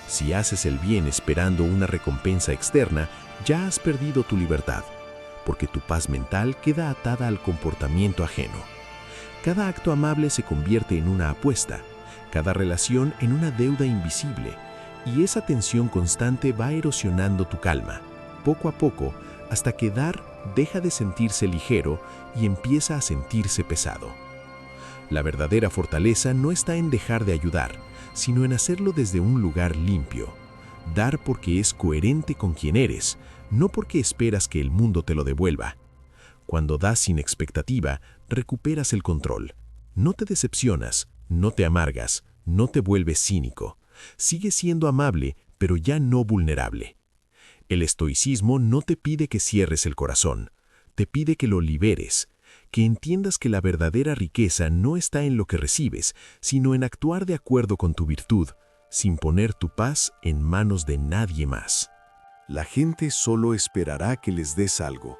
si haces el bien esperando una recompensa externa, ya has perdido tu libertad, porque tu paz mental queda atada al comportamiento ajeno. Cada acto amable se convierte en una apuesta, cada relación en una deuda invisible, y esa tensión constante va erosionando tu calma, poco a poco, hasta que dar deja de sentirse ligero y empieza a sentirse pesado. La verdadera fortaleza no está en dejar de ayudar, sino en hacerlo desde un lugar limpio. Dar porque es coherente con quien eres, no porque esperas que el mundo te lo devuelva. Cuando das sin expectativa, recuperas el control. No te decepcionas, no te amargas, no te vuelves cínico. Sigues siendo amable, pero ya no vulnerable. El estoicismo no te pide que cierres el corazón, te pide que lo liberes, que entiendas que la verdadera riqueza no está en lo que recibes, sino en actuar de acuerdo con tu virtud, sin poner tu paz en manos de nadie más. La gente solo esperará que les des algo.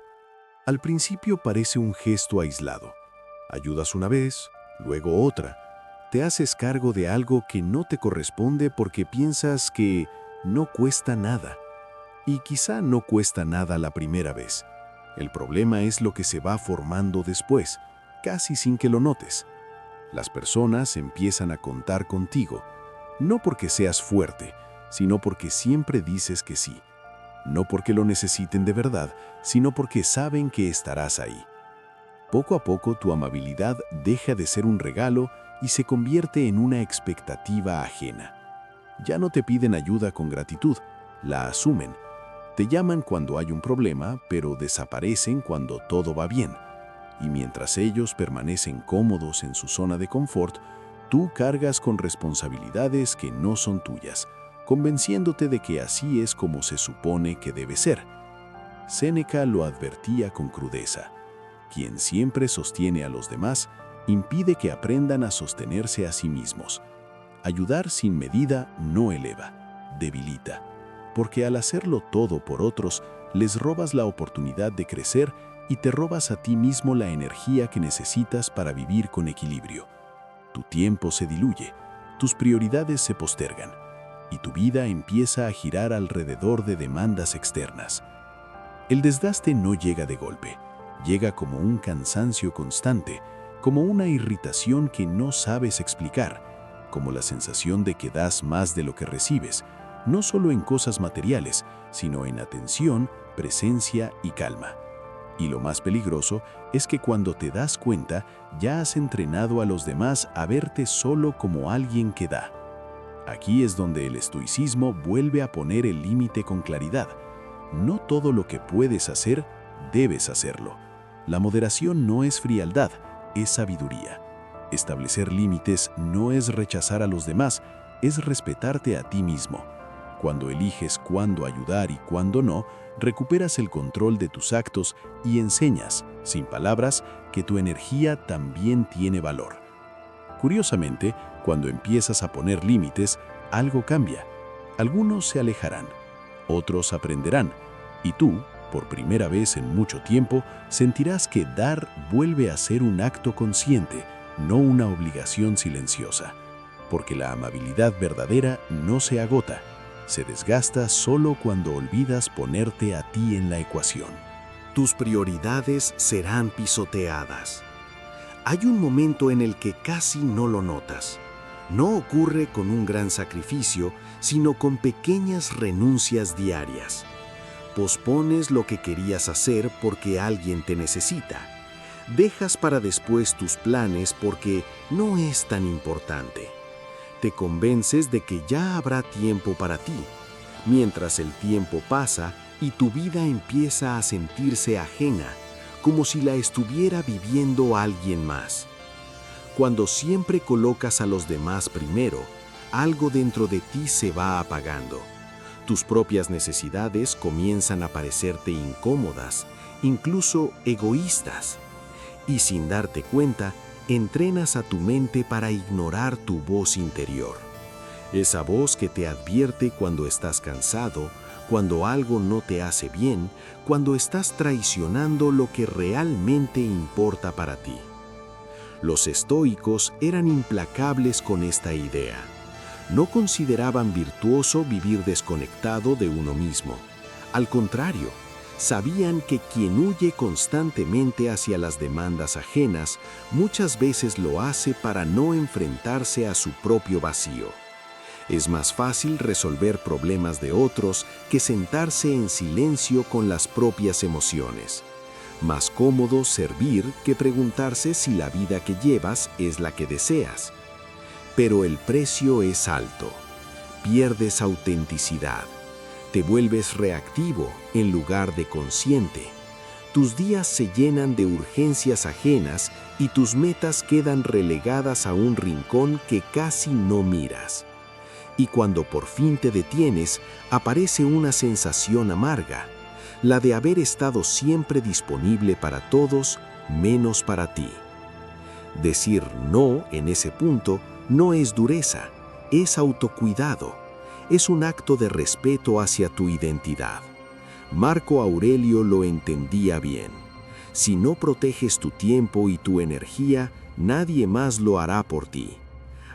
Al principio parece un gesto aislado. Ayudas una vez, luego otra. Te haces cargo de algo que no te corresponde porque piensas que no cuesta nada. Y quizá no cuesta nada la primera vez. El problema es lo que se va formando después, casi sin que lo notes. Las personas empiezan a contar contigo, no porque seas fuerte, sino porque siempre dices que sí. No porque lo necesiten de verdad, sino porque saben que estarás ahí. Poco a poco tu amabilidad deja de ser un regalo y se convierte en una expectativa ajena. Ya no te piden ayuda con gratitud, la asumen. Te llaman cuando hay un problema, pero desaparecen cuando todo va bien. Y mientras ellos permanecen cómodos en su zona de confort, tú cargas con responsabilidades que no son tuyas, convenciéndote de que así es como se supone que debe ser. Séneca lo advertía con crudeza. Quien siempre sostiene a los demás, impide que aprendan a sostenerse a sí mismos. Ayudar sin medida no eleva, debilita, porque al hacerlo todo por otros, les robas la oportunidad de crecer y te robas a ti mismo la energía que necesitas para vivir con equilibrio. Tu tiempo se diluye, tus prioridades se postergan, y tu vida empieza a girar alrededor de demandas externas. El desgaste no llega de golpe, llega como un cansancio constante, como una irritación que no sabes explicar, como la sensación de que das más de lo que recibes, no solo en cosas materiales, sino en atención, presencia y calma. Y lo más peligroso es que cuando te das cuenta, ya has entrenado a los demás a verte solo como alguien que da. Aquí es donde el estoicismo vuelve a poner el límite con claridad. No todo lo que puedes hacer, debes hacerlo. La moderación no es frialdad, es sabiduría. Establecer límites no es rechazar a los demás, es respetarte a ti mismo. Cuando eliges cuándo ayudar y cuándo no, recuperas el control de tus actos y enseñas, sin palabras, que tu energía también tiene valor. Curiosamente, cuando empiezas a poner límites, algo cambia. Algunos se alejarán, otros aprenderán, y tú, por primera vez en mucho tiempo, sentirás que dar vuelve a ser un acto consciente, no una obligación silenciosa. Porque la amabilidad verdadera no se agota, se desgasta solo cuando olvidas ponerte a ti en la ecuación. Tus prioridades serán pisoteadas. Hay un momento en el que casi no lo notas. No ocurre con un gran sacrificio, sino con pequeñas renuncias diarias. Pospones lo que querías hacer porque alguien te necesita. Dejas para después tus planes porque no es tan importante. Te convences de que ya habrá tiempo para ti, mientras el tiempo pasa y tu vida empieza a sentirse ajena, como si la estuviera viviendo alguien más. Cuando siempre colocas a los demás primero, algo dentro de ti se va apagando. Tus propias necesidades comienzan a parecerte incómodas, incluso egoístas. Y sin darte cuenta, entrenas a tu mente para ignorar tu voz interior. Esa voz que te advierte cuando estás cansado, cuando algo no te hace bien, cuando estás traicionando lo que realmente importa para ti. Los estoicos eran implacables con esta idea. No consideraban virtuoso vivir desconectado de uno mismo. Al contrario, sabían que quien huye constantemente hacia las demandas ajenas muchas veces lo hace para no enfrentarse a su propio vacío. Es más fácil resolver problemas de otros que sentarse en silencio con las propias emociones. Más cómodo servir que preguntarse si la vida que llevas es la que deseas. Pero el precio es alto. Pierdes autenticidad. Te vuelves reactivo en lugar de consciente. Tus días se llenan de urgencias ajenas y tus metas quedan relegadas a un rincón que casi no miras. Y cuando por fin te detienes, aparece una sensación amarga, la de haber estado siempre disponible para todos, menos para ti. Decir no en ese punto no es dureza, es autocuidado, es un acto de respeto hacia tu identidad. Marco Aurelio lo entendía bien. Si no proteges tu tiempo y tu energía, nadie más lo hará por ti.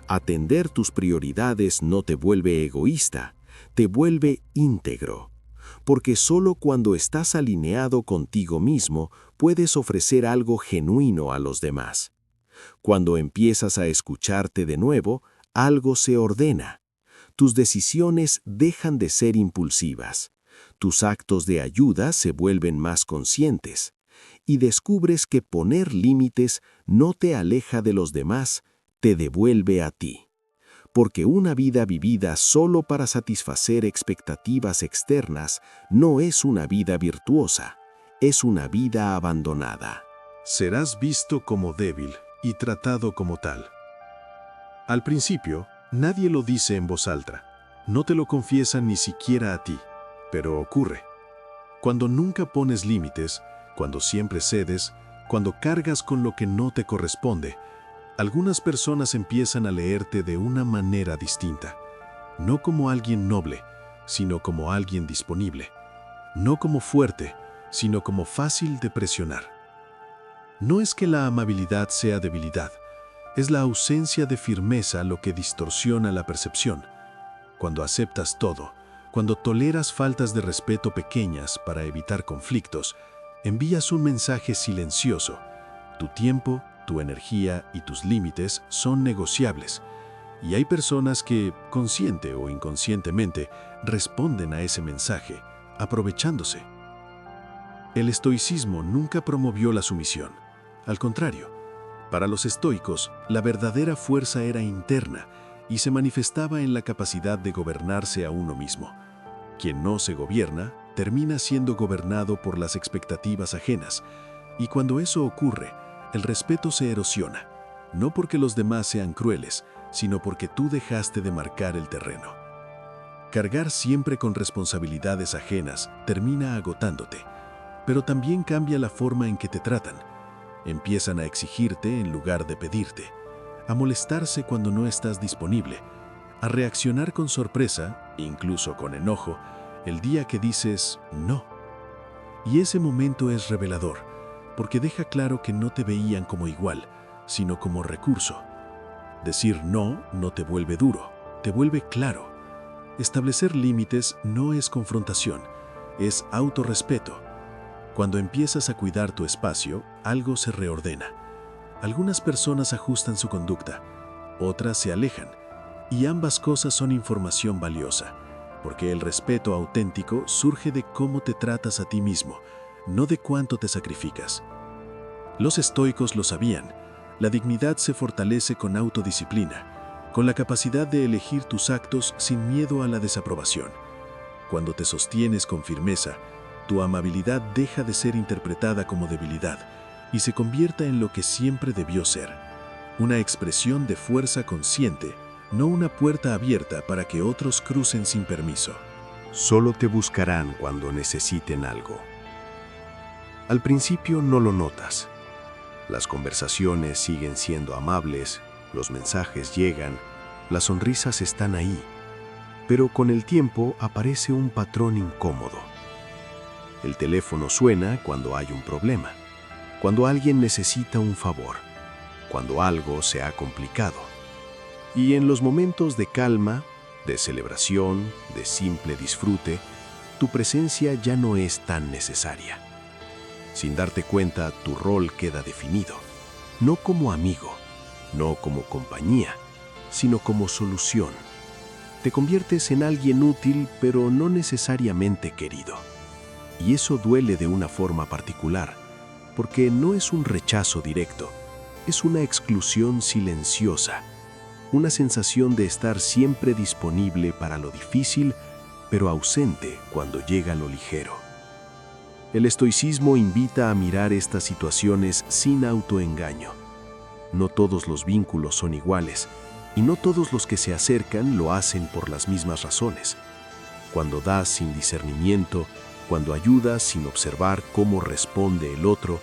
Atender tus prioridades no te vuelve egoísta, te vuelve íntegro. Porque solo cuando estás alineado contigo mismo puedes ofrecer algo genuino a los demás. Cuando empiezas a escucharte de nuevo, algo se ordena. Tus decisiones dejan de ser impulsivas. Tus actos de ayuda se vuelven más conscientes. Y descubres que poner límites no te aleja de los demás, te devuelve a ti. Porque una vida vivida solo para satisfacer expectativas externas no es una vida virtuosa, es una vida abandonada. Serás visto como débil y tratado como tal. Al principio, nadie lo dice en voz alta, no te lo confiesan ni siquiera a ti, pero ocurre. Cuando nunca pones límites, cuando siempre cedes, cuando cargas con lo que no te corresponde, algunas personas empiezan a leerte de una manera distinta, no como alguien noble, sino como alguien disponible, no como fuerte, sino como fácil de presionar. No es que la amabilidad sea debilidad, es la ausencia de firmeza lo que distorsiona la percepción. Cuando aceptas todo, cuando toleras faltas de respeto pequeñas para evitar conflictos, envías un mensaje silencioso. Tu tiempo, tu energía y tus límites son negociables. Y hay personas que, consciente o inconscientemente, responden a ese mensaje, aprovechándose. El estoicismo nunca promovió la sumisión. Al contrario, para los estoicos, la verdadera fuerza era interna y se manifestaba en la capacidad de gobernarse a uno mismo. Quien no se gobierna, termina siendo gobernado por las expectativas ajenas, y cuando eso ocurre, el respeto se erosiona, no porque los demás sean crueles, sino porque tú dejaste de marcar el terreno. Cargar siempre con responsabilidades ajenas termina agotándote, pero también cambia la forma en que te tratan. Empiezan a exigirte en lugar de pedirte, a molestarse cuando no estás disponible, a reaccionar con sorpresa, incluso con enojo, el día que dices no. Y ese momento es revelador, porque deja claro que no te veían como igual, sino como recurso. Decir no no te vuelve duro, te vuelve claro. Establecer límites no es confrontación, es autorrespeto. Cuando empiezas a cuidar tu espacio, algo se reordena. Algunas personas ajustan su conducta, otras se alejan, y ambas cosas son información valiosa, porque el respeto auténtico surge de cómo te tratas a ti mismo, no de cuánto te sacrificas. Los estoicos lo sabían. La dignidad se fortalece con autodisciplina, con la capacidad de elegir tus actos sin miedo a la desaprobación. Cuando te sostienes con firmeza, tu amabilidad deja de ser interpretada como debilidad y se convierta en lo que siempre debió ser, una expresión de fuerza consciente, no una puerta abierta para que otros crucen sin permiso. Solo te buscarán cuando necesiten algo. Al principio no lo notas. Las conversaciones siguen siendo amables, los mensajes llegan, las sonrisas están ahí. Pero con el tiempo aparece un patrón incómodo. El teléfono suena cuando hay un problema, cuando alguien necesita un favor, cuando algo se ha complicado. Y en los momentos de calma, de celebración, de simple disfrute, tu presencia ya no es tan necesaria. Sin darte cuenta, tu rol queda definido, no como amigo, no como compañía, sino como solución. Te conviertes en alguien útil, pero no necesariamente querido. Y eso duele de una forma particular, porque no es un rechazo directo, es una exclusión silenciosa, una sensación de estar siempre disponible para lo difícil, pero ausente cuando llega lo ligero. El estoicismo invita a mirar estas situaciones sin autoengaño. No todos los vínculos son iguales, y no todos los que se acercan lo hacen por las mismas razones. Cuando das sin discernimiento, cuando ayudas sin observar cómo responde el otro,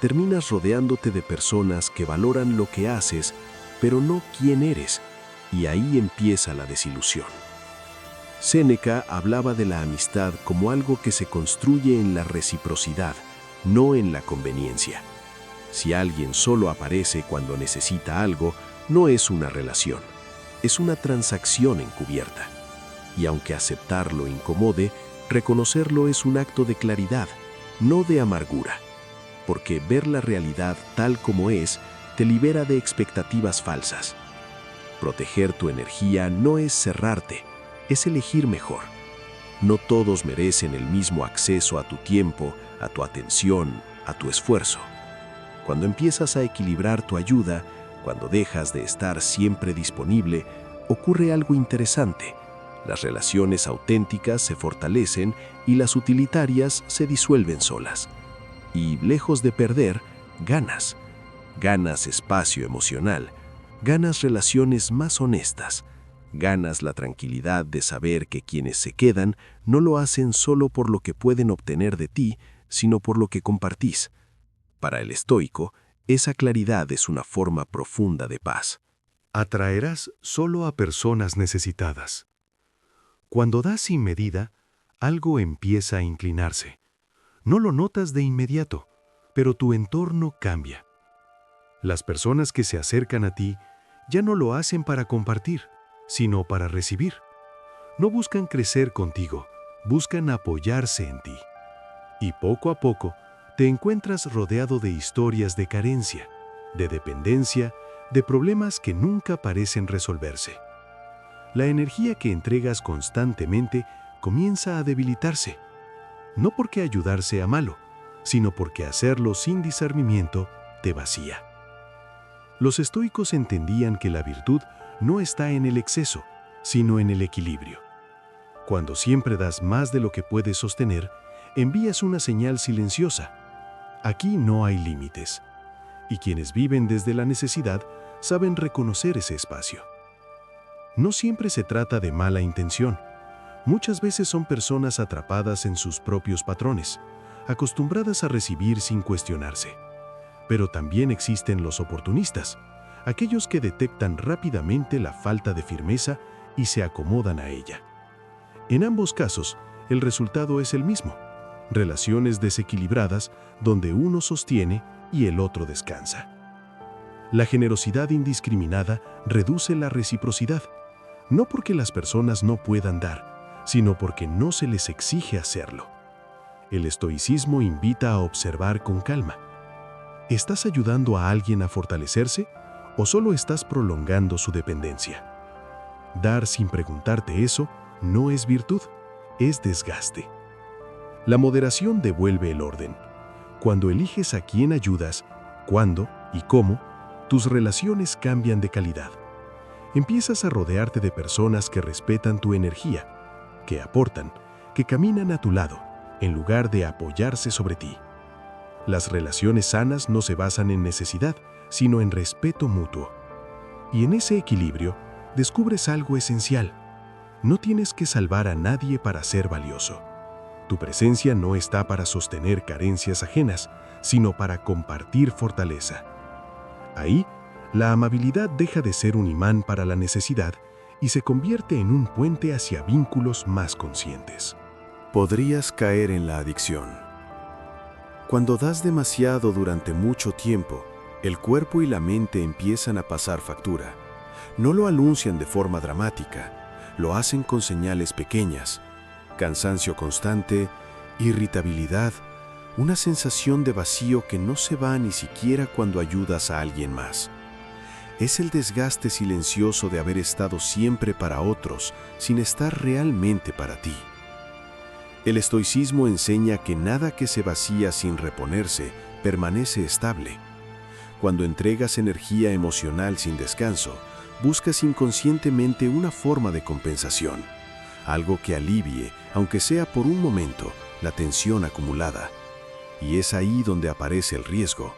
terminas rodeándote de personas que valoran lo que haces, pero no quién eres, y ahí empieza la desilusión. Séneca hablaba de la amistad como algo que se construye en la reciprocidad, no en la conveniencia. Si alguien solo aparece cuando necesita algo, no es una relación, es una transacción encubierta. Y aunque aceptarlo incomode, reconocerlo es un acto de claridad, no de amargura. Porque ver la realidad tal como es te libera de expectativas falsas. Proteger tu energía no es cerrarte, es elegir mejor. No todos merecen el mismo acceso a tu tiempo, a tu atención, a tu esfuerzo. Cuando empiezas a equilibrar tu ayuda, cuando dejas de estar siempre disponible, ocurre algo interesante. Las relaciones auténticas se fortalecen y las utilitarias se disuelven solas. Y lejos de perder, ganas. Ganas espacio emocional, ganas relaciones más honestas, ganas la tranquilidad de saber que quienes se quedan no lo hacen solo por lo que pueden obtener de ti, sino por lo que compartís. Para el estoico, esa claridad es una forma profunda de paz. Atraerás solo a personas necesitadas. Cuando das sin medida, algo empieza a inclinarse. No lo notas de inmediato, pero tu entorno cambia. Las personas que se acercan a ti ya no lo hacen para compartir, sino para recibir. No buscan crecer contigo, buscan apoyarse en ti. Y poco a poco te encuentras rodeado de historias de carencia, de dependencia, de problemas que nunca parecen resolverse. La energía que entregas constantemente comienza a debilitarse, no porque ayudar sea malo, sino porque hacerlo sin discernimiento te vacía. Los estoicos entendían que la virtud no está en el exceso, sino en el equilibrio. Cuando siempre das más de lo que puedes sostener, envías una señal silenciosa. Aquí no hay límites. Y quienes viven desde la necesidad saben reconocer ese espacio. No siempre se trata de mala intención. Muchas veces son personas atrapadas en sus propios patrones, acostumbradas a recibir sin cuestionarse. Pero también existen los oportunistas, aquellos que detectan rápidamente la falta de firmeza y se acomodan a ella. En ambos casos, el resultado es el mismo: relaciones desequilibradas donde uno sostiene y el otro descansa. La generosidad indiscriminada reduce la reciprocidad, no porque las personas no puedan dar, sino porque no se les exige hacerlo. El estoicismo invita a observar con calma. ¿Estás ayudando a alguien a fortalecerse o solo estás prolongando su dependencia? Dar sin preguntarte eso no es virtud, es desgaste. La moderación devuelve el orden. Cuando eliges a quién ayudas, cuándo y cómo, tus relaciones cambian de calidad. Empiezas a rodearte de personas que respetan tu energía, que aportan, que caminan a tu lado, en lugar de apoyarse sobre ti. Las relaciones sanas no se basan en necesidad, sino en respeto mutuo. Y en ese equilibrio, descubres algo esencial. No tienes que salvar a nadie para ser valioso. Tu presencia no está para sostener carencias ajenas, sino para compartir fortaleza. Ahí, la amabilidad deja de ser un imán para la necesidad y se convierte en un puente hacia vínculos más conscientes. Podrías caer en la adicción. Cuando das demasiado durante mucho tiempo, el cuerpo y la mente empiezan a pasar factura. No lo anuncian de forma dramática, lo hacen con señales pequeñas: cansancio constante, irritabilidad, una sensación de vacío que no se va ni siquiera cuando ayudas a alguien más. Es el desgaste silencioso de haber estado siempre para otros sin estar realmente para ti. El estoicismo enseña que nada que se vacía sin reponerse permanece estable. Cuando entregas energía emocional sin descanso, buscas inconscientemente una forma de compensación, algo que alivie, aunque sea por un momento, la tensión acumulada. Y es ahí donde aparece el riesgo,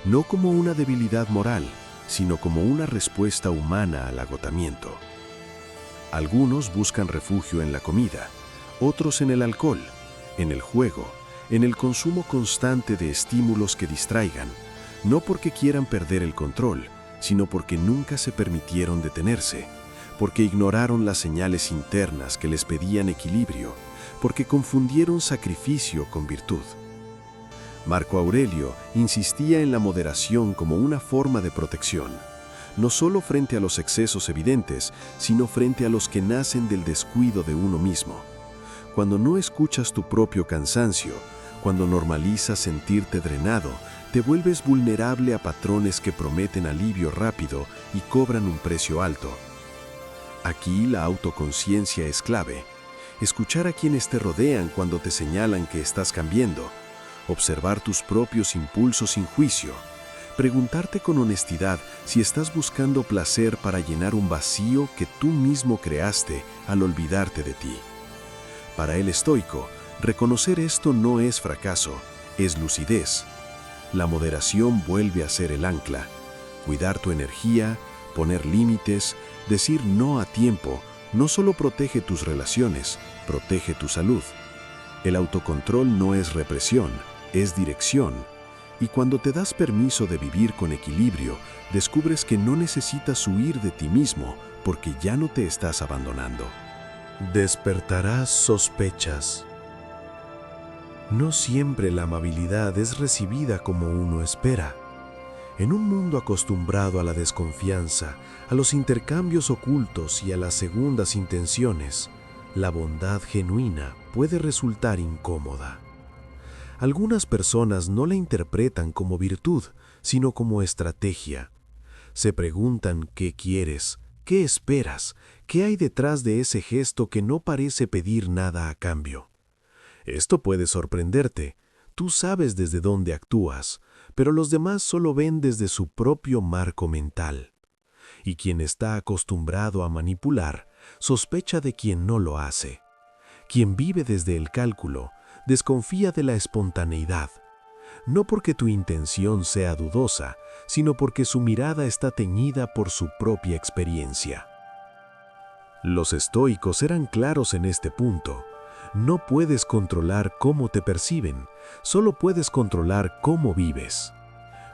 no como una debilidad moral, sino como una respuesta humana al agotamiento. Algunos buscan refugio en la comida, otros en el alcohol, en el juego, en el consumo constante de estímulos que distraigan, no porque quieran perder el control, sino porque nunca se permitieron detenerse, porque ignoraron las señales internas que les pedían equilibrio, porque confundieron sacrificio con virtud. Marco Aurelio insistía en la moderación como una forma de protección, no solo frente a los excesos evidentes, sino frente a los que nacen del descuido de uno mismo. Cuando no escuchas tu propio cansancio, cuando normalizas sentirte drenado, te vuelves vulnerable a patrones que prometen alivio rápido y cobran un precio alto. Aquí la autoconciencia es clave. Escuchar a quienes te rodean cuando te señalan que estás cambiando. Observar tus propios impulsos sin juicio. Preguntarte con honestidad si estás buscando placer para llenar un vacío que tú mismo creaste al olvidarte de ti. Para el estoico, reconocer esto no es fracaso, es lucidez. La moderación vuelve a ser el ancla. Cuidar tu energía, poner límites, decir no a tiempo, no solo protege tus relaciones, protege tu salud. El autocontrol no es represión, es dirección. Y cuando te das permiso de vivir con equilibrio, descubres que no necesitas huir de ti mismo porque ya no te estás abandonando. Despertarás sospechas. No siempre la amabilidad es recibida como uno espera. En un mundo acostumbrado a la desconfianza, a los intercambios ocultos y a las segundas intenciones, la bondad genuina puede resultar incómoda. Algunas personas no la interpretan como virtud, sino como estrategia. Se preguntan qué quieres, qué esperas, qué hay detrás de ese gesto que no parece pedir nada a cambio. Esto puede sorprenderte. Tú sabes desde dónde actúas, pero los demás solo ven desde su propio marco mental. Y quien está acostumbrado a manipular, sospecha de quien no lo hace. Quien vive desde el cálculo, desconfía de la espontaneidad, no porque tu intención sea dudosa, sino porque su mirada está teñida por su propia experiencia. Los estoicos eran claros en este punto. No puedes controlar cómo te perciben, solo puedes controlar cómo vives.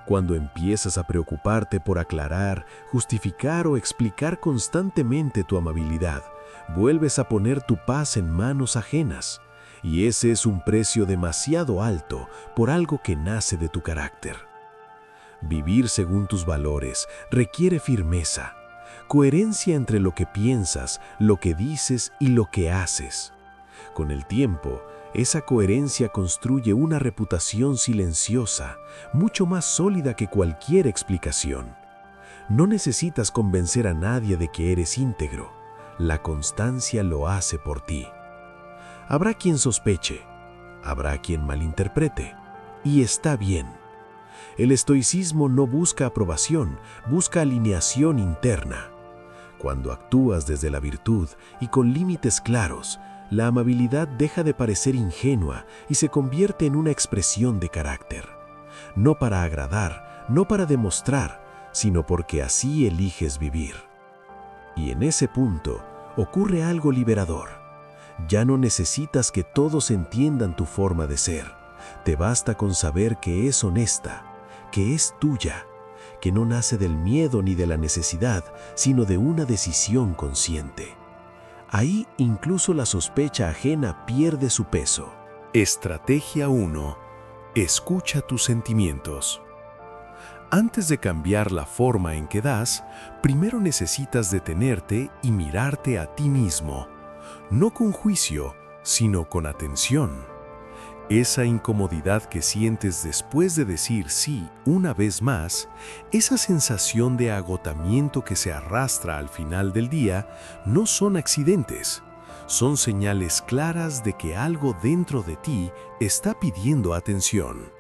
Cuando empiezas a preocuparte por aclarar, justificar o explicar constantemente tu amabilidad, vuelves a poner tu paz en manos ajenas. Y ese es un precio demasiado alto por algo que nace de tu carácter. Vivir según tus valores requiere firmeza, coherencia entre lo que piensas, lo que dices y lo que haces. Con el tiempo, esa coherencia construye una reputación silenciosa, mucho más sólida que cualquier explicación. No necesitas convencer a nadie de que eres íntegro. La constancia lo hace por ti. Habrá quien sospeche, habrá quien malinterprete, y está bien. El estoicismo no busca aprobación, busca alineación interna. Cuando actúas desde la virtud y con límites claros, la amabilidad deja de parecer ingenua y se convierte en una expresión de carácter. No para agradar, no para demostrar, sino porque así eliges vivir. Y en ese punto ocurre algo liberador. Ya no necesitas que todos entiendan tu forma de ser. Te basta con saber que es honesta, que es tuya, que no nace del miedo ni de la necesidad, sino de una decisión consciente. Ahí incluso la sospecha ajena pierde su peso. Estrategia 1. Escucha tus sentimientos. Antes de cambiar la forma en que das, primero necesitas detenerte y mirarte a ti mismo. No con juicio, sino con atención. Esa incomodidad que sientes después de decir sí una vez más, esa sensación de agotamiento que se arrastra al final del día, no son accidentes. Son señales claras de que algo dentro de ti está pidiendo atención.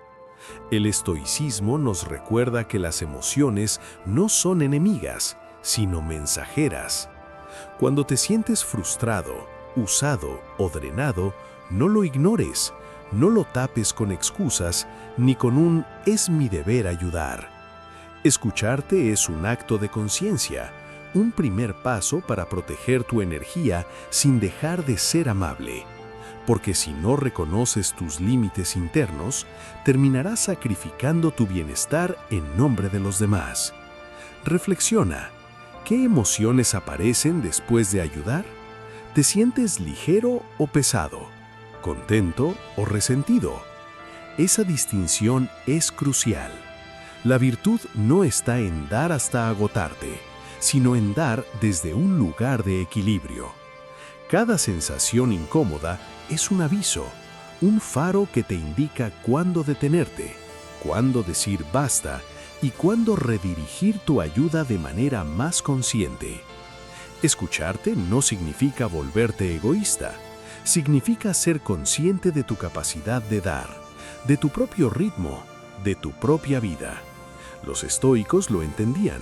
El estoicismo nos recuerda que las emociones no son enemigas, sino mensajeras. Cuando te sientes frustrado, usado o drenado, no lo ignores, no lo tapes con excusas ni con un «es mi deber ayudar». Escucharte es un acto de conciencia, un primer paso para proteger tu energía sin dejar de ser amable. Porque si no reconoces tus límites internos, terminarás sacrificando tu bienestar en nombre de los demás. Reflexiona. ¿Qué emociones aparecen después de ayudar? ¿Te sientes ligero o pesado? ¿Contento o resentido? Esa distinción es crucial. La virtud no está en dar hasta agotarte, sino en dar desde un lugar de equilibrio. Cada sensación incómoda es un aviso, un faro que te indica cuándo detenerte, cuándo decir basta y cuándo redirigir tu ayuda de manera más consciente. Escucharte no significa volverte egoísta, significa ser consciente de tu capacidad de dar, de tu propio ritmo, de tu propia vida. Los estoicos lo entendían.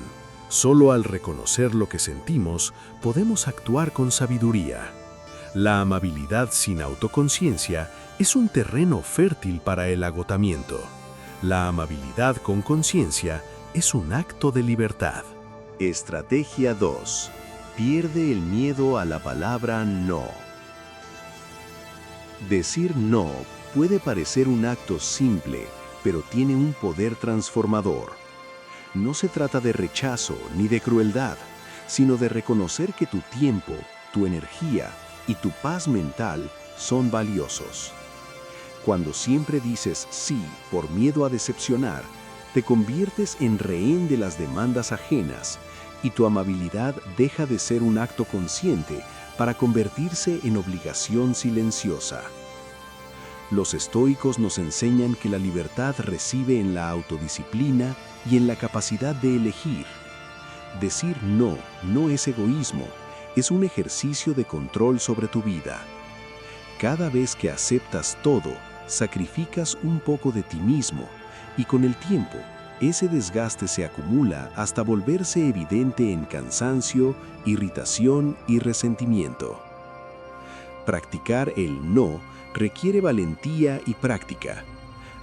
Solo al reconocer lo que sentimos, podemos actuar con sabiduría. La amabilidad sin autoconciencia es un terreno fértil para el agotamiento. La amabilidad con conciencia es un acto de libertad. Estrategia 2. Pierde el miedo a la palabra no. Decir no puede parecer un acto simple, pero tiene un poder transformador. No se trata de rechazo ni de crueldad, sino de reconocer que tu tiempo, tu energía y tu paz mental son valiosos. Cuando siempre dices sí por miedo a decepcionar, te conviertes en rehén de las demandas ajenas y tu amabilidad deja de ser un acto consciente para convertirse en obligación silenciosa. Los estoicos nos enseñan que la libertad reside en la autodisciplina y en la capacidad de elegir. Decir no no es egoísmo, es un ejercicio de control sobre tu vida. Cada vez que aceptas todo, sacrificas un poco de ti mismo y con el tiempo, ese desgaste se acumula hasta volverse evidente en cansancio, irritación y resentimiento. Practicar el no requiere valentía y práctica.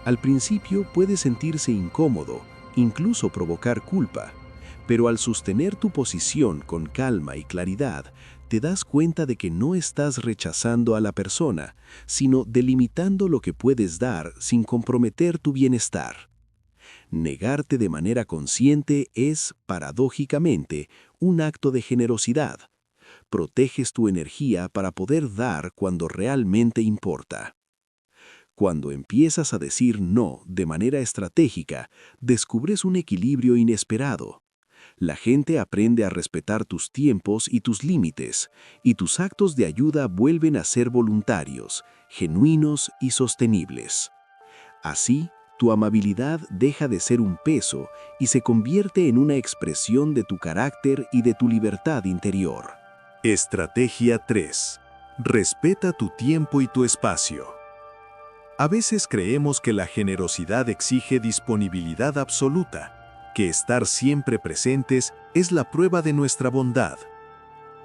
Al principio puede sentirse incómodo, incluso provocar culpa, pero al sostener tu posición con calma y claridad, te das cuenta de que no estás rechazando a la persona, sino delimitando lo que puedes dar sin comprometer tu bienestar. Negarte de manera consciente es, paradójicamente, un acto de generosidad. Proteges tu energía para poder dar cuando realmente importa. Cuando empiezas a decir no de manera estratégica, descubres un equilibrio inesperado. La gente aprende a respetar tus tiempos y tus límites, y tus actos de ayuda vuelven a ser voluntarios, genuinos y sostenibles. Así, tu amabilidad deja de ser un peso y se convierte en una expresión de tu carácter y de tu libertad interior. Estrategia 3. Respeta tu tiempo y tu espacio. A veces creemos que la generosidad exige disponibilidad absoluta, que estar siempre presentes es la prueba de nuestra bondad.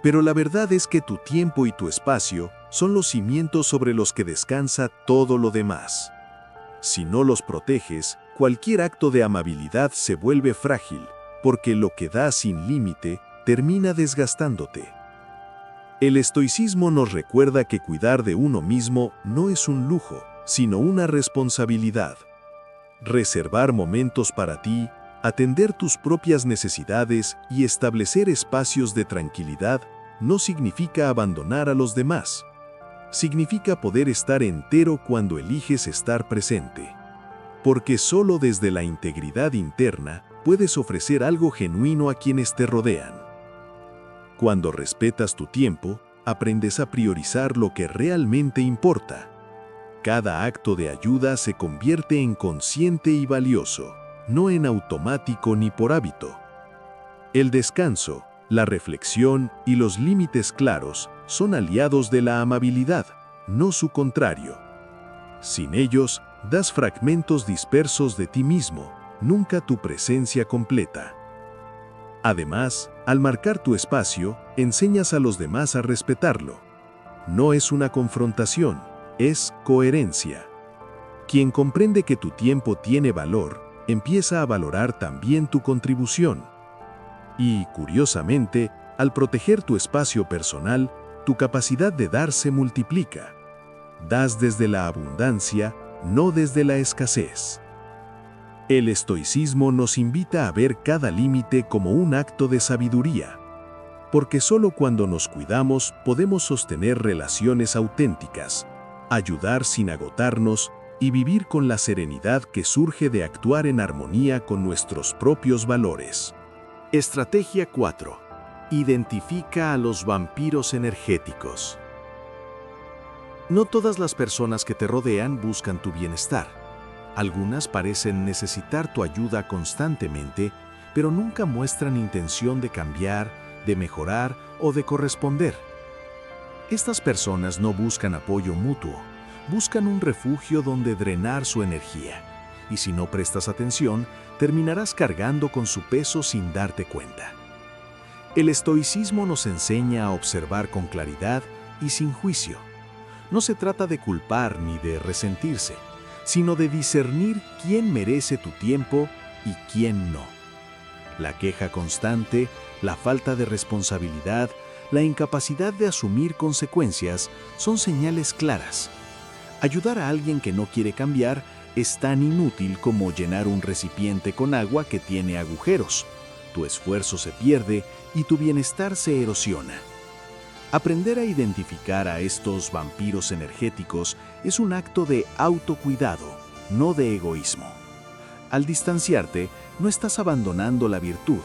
Pero la verdad es que tu tiempo y tu espacio son los cimientos sobre los que descansa todo lo demás. Si no los proteges, cualquier acto de amabilidad se vuelve frágil, porque lo que das sin límite termina desgastándote. El estoicismo nos recuerda que cuidar de uno mismo no es un lujo, sino una responsabilidad. Reservar momentos para ti, atender tus propias necesidades y establecer espacios de tranquilidad no significa abandonar a los demás. Significa poder estar entero cuando eliges estar presente. Porque solo desde la integridad interna puedes ofrecer algo genuino a quienes te rodean. Cuando respetas tu tiempo, aprendes a priorizar lo que realmente importa. Cada acto de ayuda se convierte en consciente y valioso, no en automático ni por hábito. El descanso, la reflexión y los límites claros son aliados de la amabilidad, no su contrario. Sin ellos, das fragmentos dispersos de ti mismo, nunca tu presencia completa. Además, al marcar tu espacio, enseñas a los demás a respetarlo. No es una confrontación, es coherencia. Quien comprende que tu tiempo tiene valor, empieza a valorar también tu contribución. Y, curiosamente, al proteger tu espacio personal, tu capacidad de dar se multiplica. Das desde la abundancia, no desde la escasez. El estoicismo nos invita a ver cada límite como un acto de sabiduría, Porque solo cuando nos cuidamos podemos sostener relaciones auténticas, ayudar sin agotarnos y vivir con la serenidad que surge de actuar en armonía con nuestros propios valores. Estrategia 4. Identifica a los vampiros energéticos. No todas las personas que te rodean buscan tu bienestar. Algunas parecen necesitar tu ayuda constantemente, pero nunca muestran intención de cambiar, de mejorar o de corresponder. Estas personas no buscan apoyo mutuo, buscan un refugio donde drenar su energía. Y si no prestas atención, terminarás cargando con su peso sin darte cuenta. El estoicismo nos enseña a observar con claridad y sin juicio. No se trata de culpar ni de resentirse, sino de discernir quién merece tu tiempo y quién no. La queja constante, la falta de responsabilidad, la incapacidad de asumir consecuencias son señales claras. Ayudar a alguien que no quiere cambiar es tan inútil como llenar un recipiente con agua que tiene agujeros. Tu esfuerzo se pierde y tu bienestar se erosiona. Aprender a identificar a estos vampiros energéticos es un acto de autocuidado, no de egoísmo. Al distanciarte, no estás abandonando la virtud,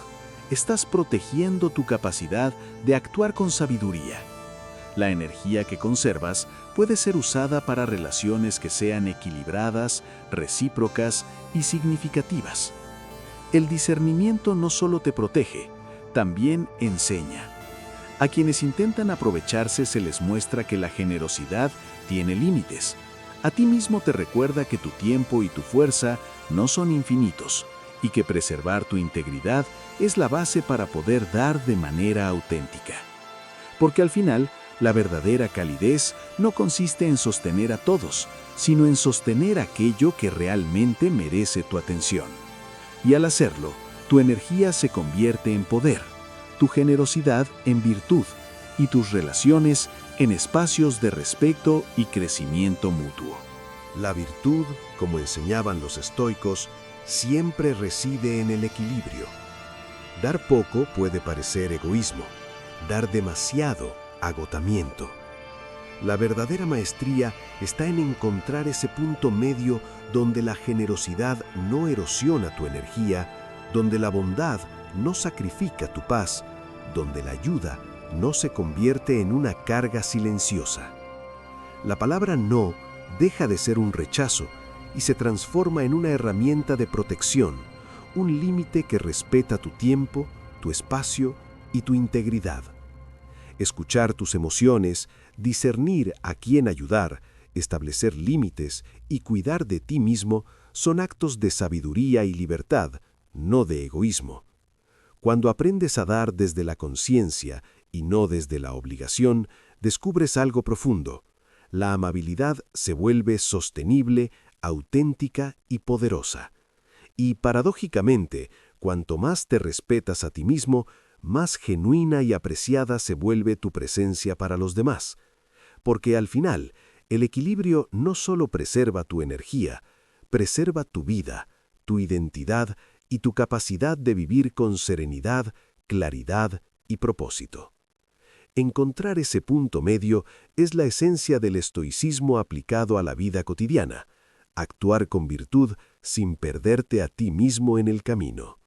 estás protegiendo tu capacidad de actuar con sabiduría. La energía que conservas puede ser usada para relaciones que sean equilibradas, recíprocas y significativas. El discernimiento no solo te protege, también enseña. A quienes intentan aprovecharse se les muestra que la generosidad tiene límites. A ti mismo te recuerda que tu tiempo y tu fuerza no son infinitos y que preservar tu integridad es la base para poder dar de manera auténtica. Porque al final, la verdadera calidez no consiste en sostener a todos, sino en sostener aquello que realmente merece tu atención. Y al hacerlo, tu energía se convierte en poder, tu generosidad en virtud y tus relaciones en espacios de respeto y crecimiento mutuo. La virtud, como enseñaban los estoicos, siempre reside en el equilibrio. Dar poco puede parecer egoísmo, dar demasiado, agotamiento. La verdadera maestría está en encontrar ese punto medio donde la generosidad no erosiona tu energía, donde la bondad no sacrifica tu paz, donde la ayuda no se convierte en una carga silenciosa. La palabra no deja de ser un rechazo y se transforma en una herramienta de protección, un límite que respeta tu tiempo, tu espacio y tu integridad. Escuchar tus emociones, discernir a quién ayudar, establecer límites y cuidar de ti mismo son actos de sabiduría y libertad, no de egoísmo. Cuando aprendes a dar desde la conciencia y no desde la obligación, descubres algo profundo. La amabilidad se vuelve sostenible, auténtica y poderosa. Y paradójicamente, cuanto más te respetas a ti mismo, más genuina y apreciada se vuelve tu presencia para los demás. Porque al final, el equilibrio no solo preserva tu energía, preserva tu vida, tu identidad y tu capacidad de vivir con serenidad, claridad y propósito. Encontrar ese punto medio es la esencia del estoicismo aplicado a la vida cotidiana, actuar con virtud sin perderte a ti mismo en el camino.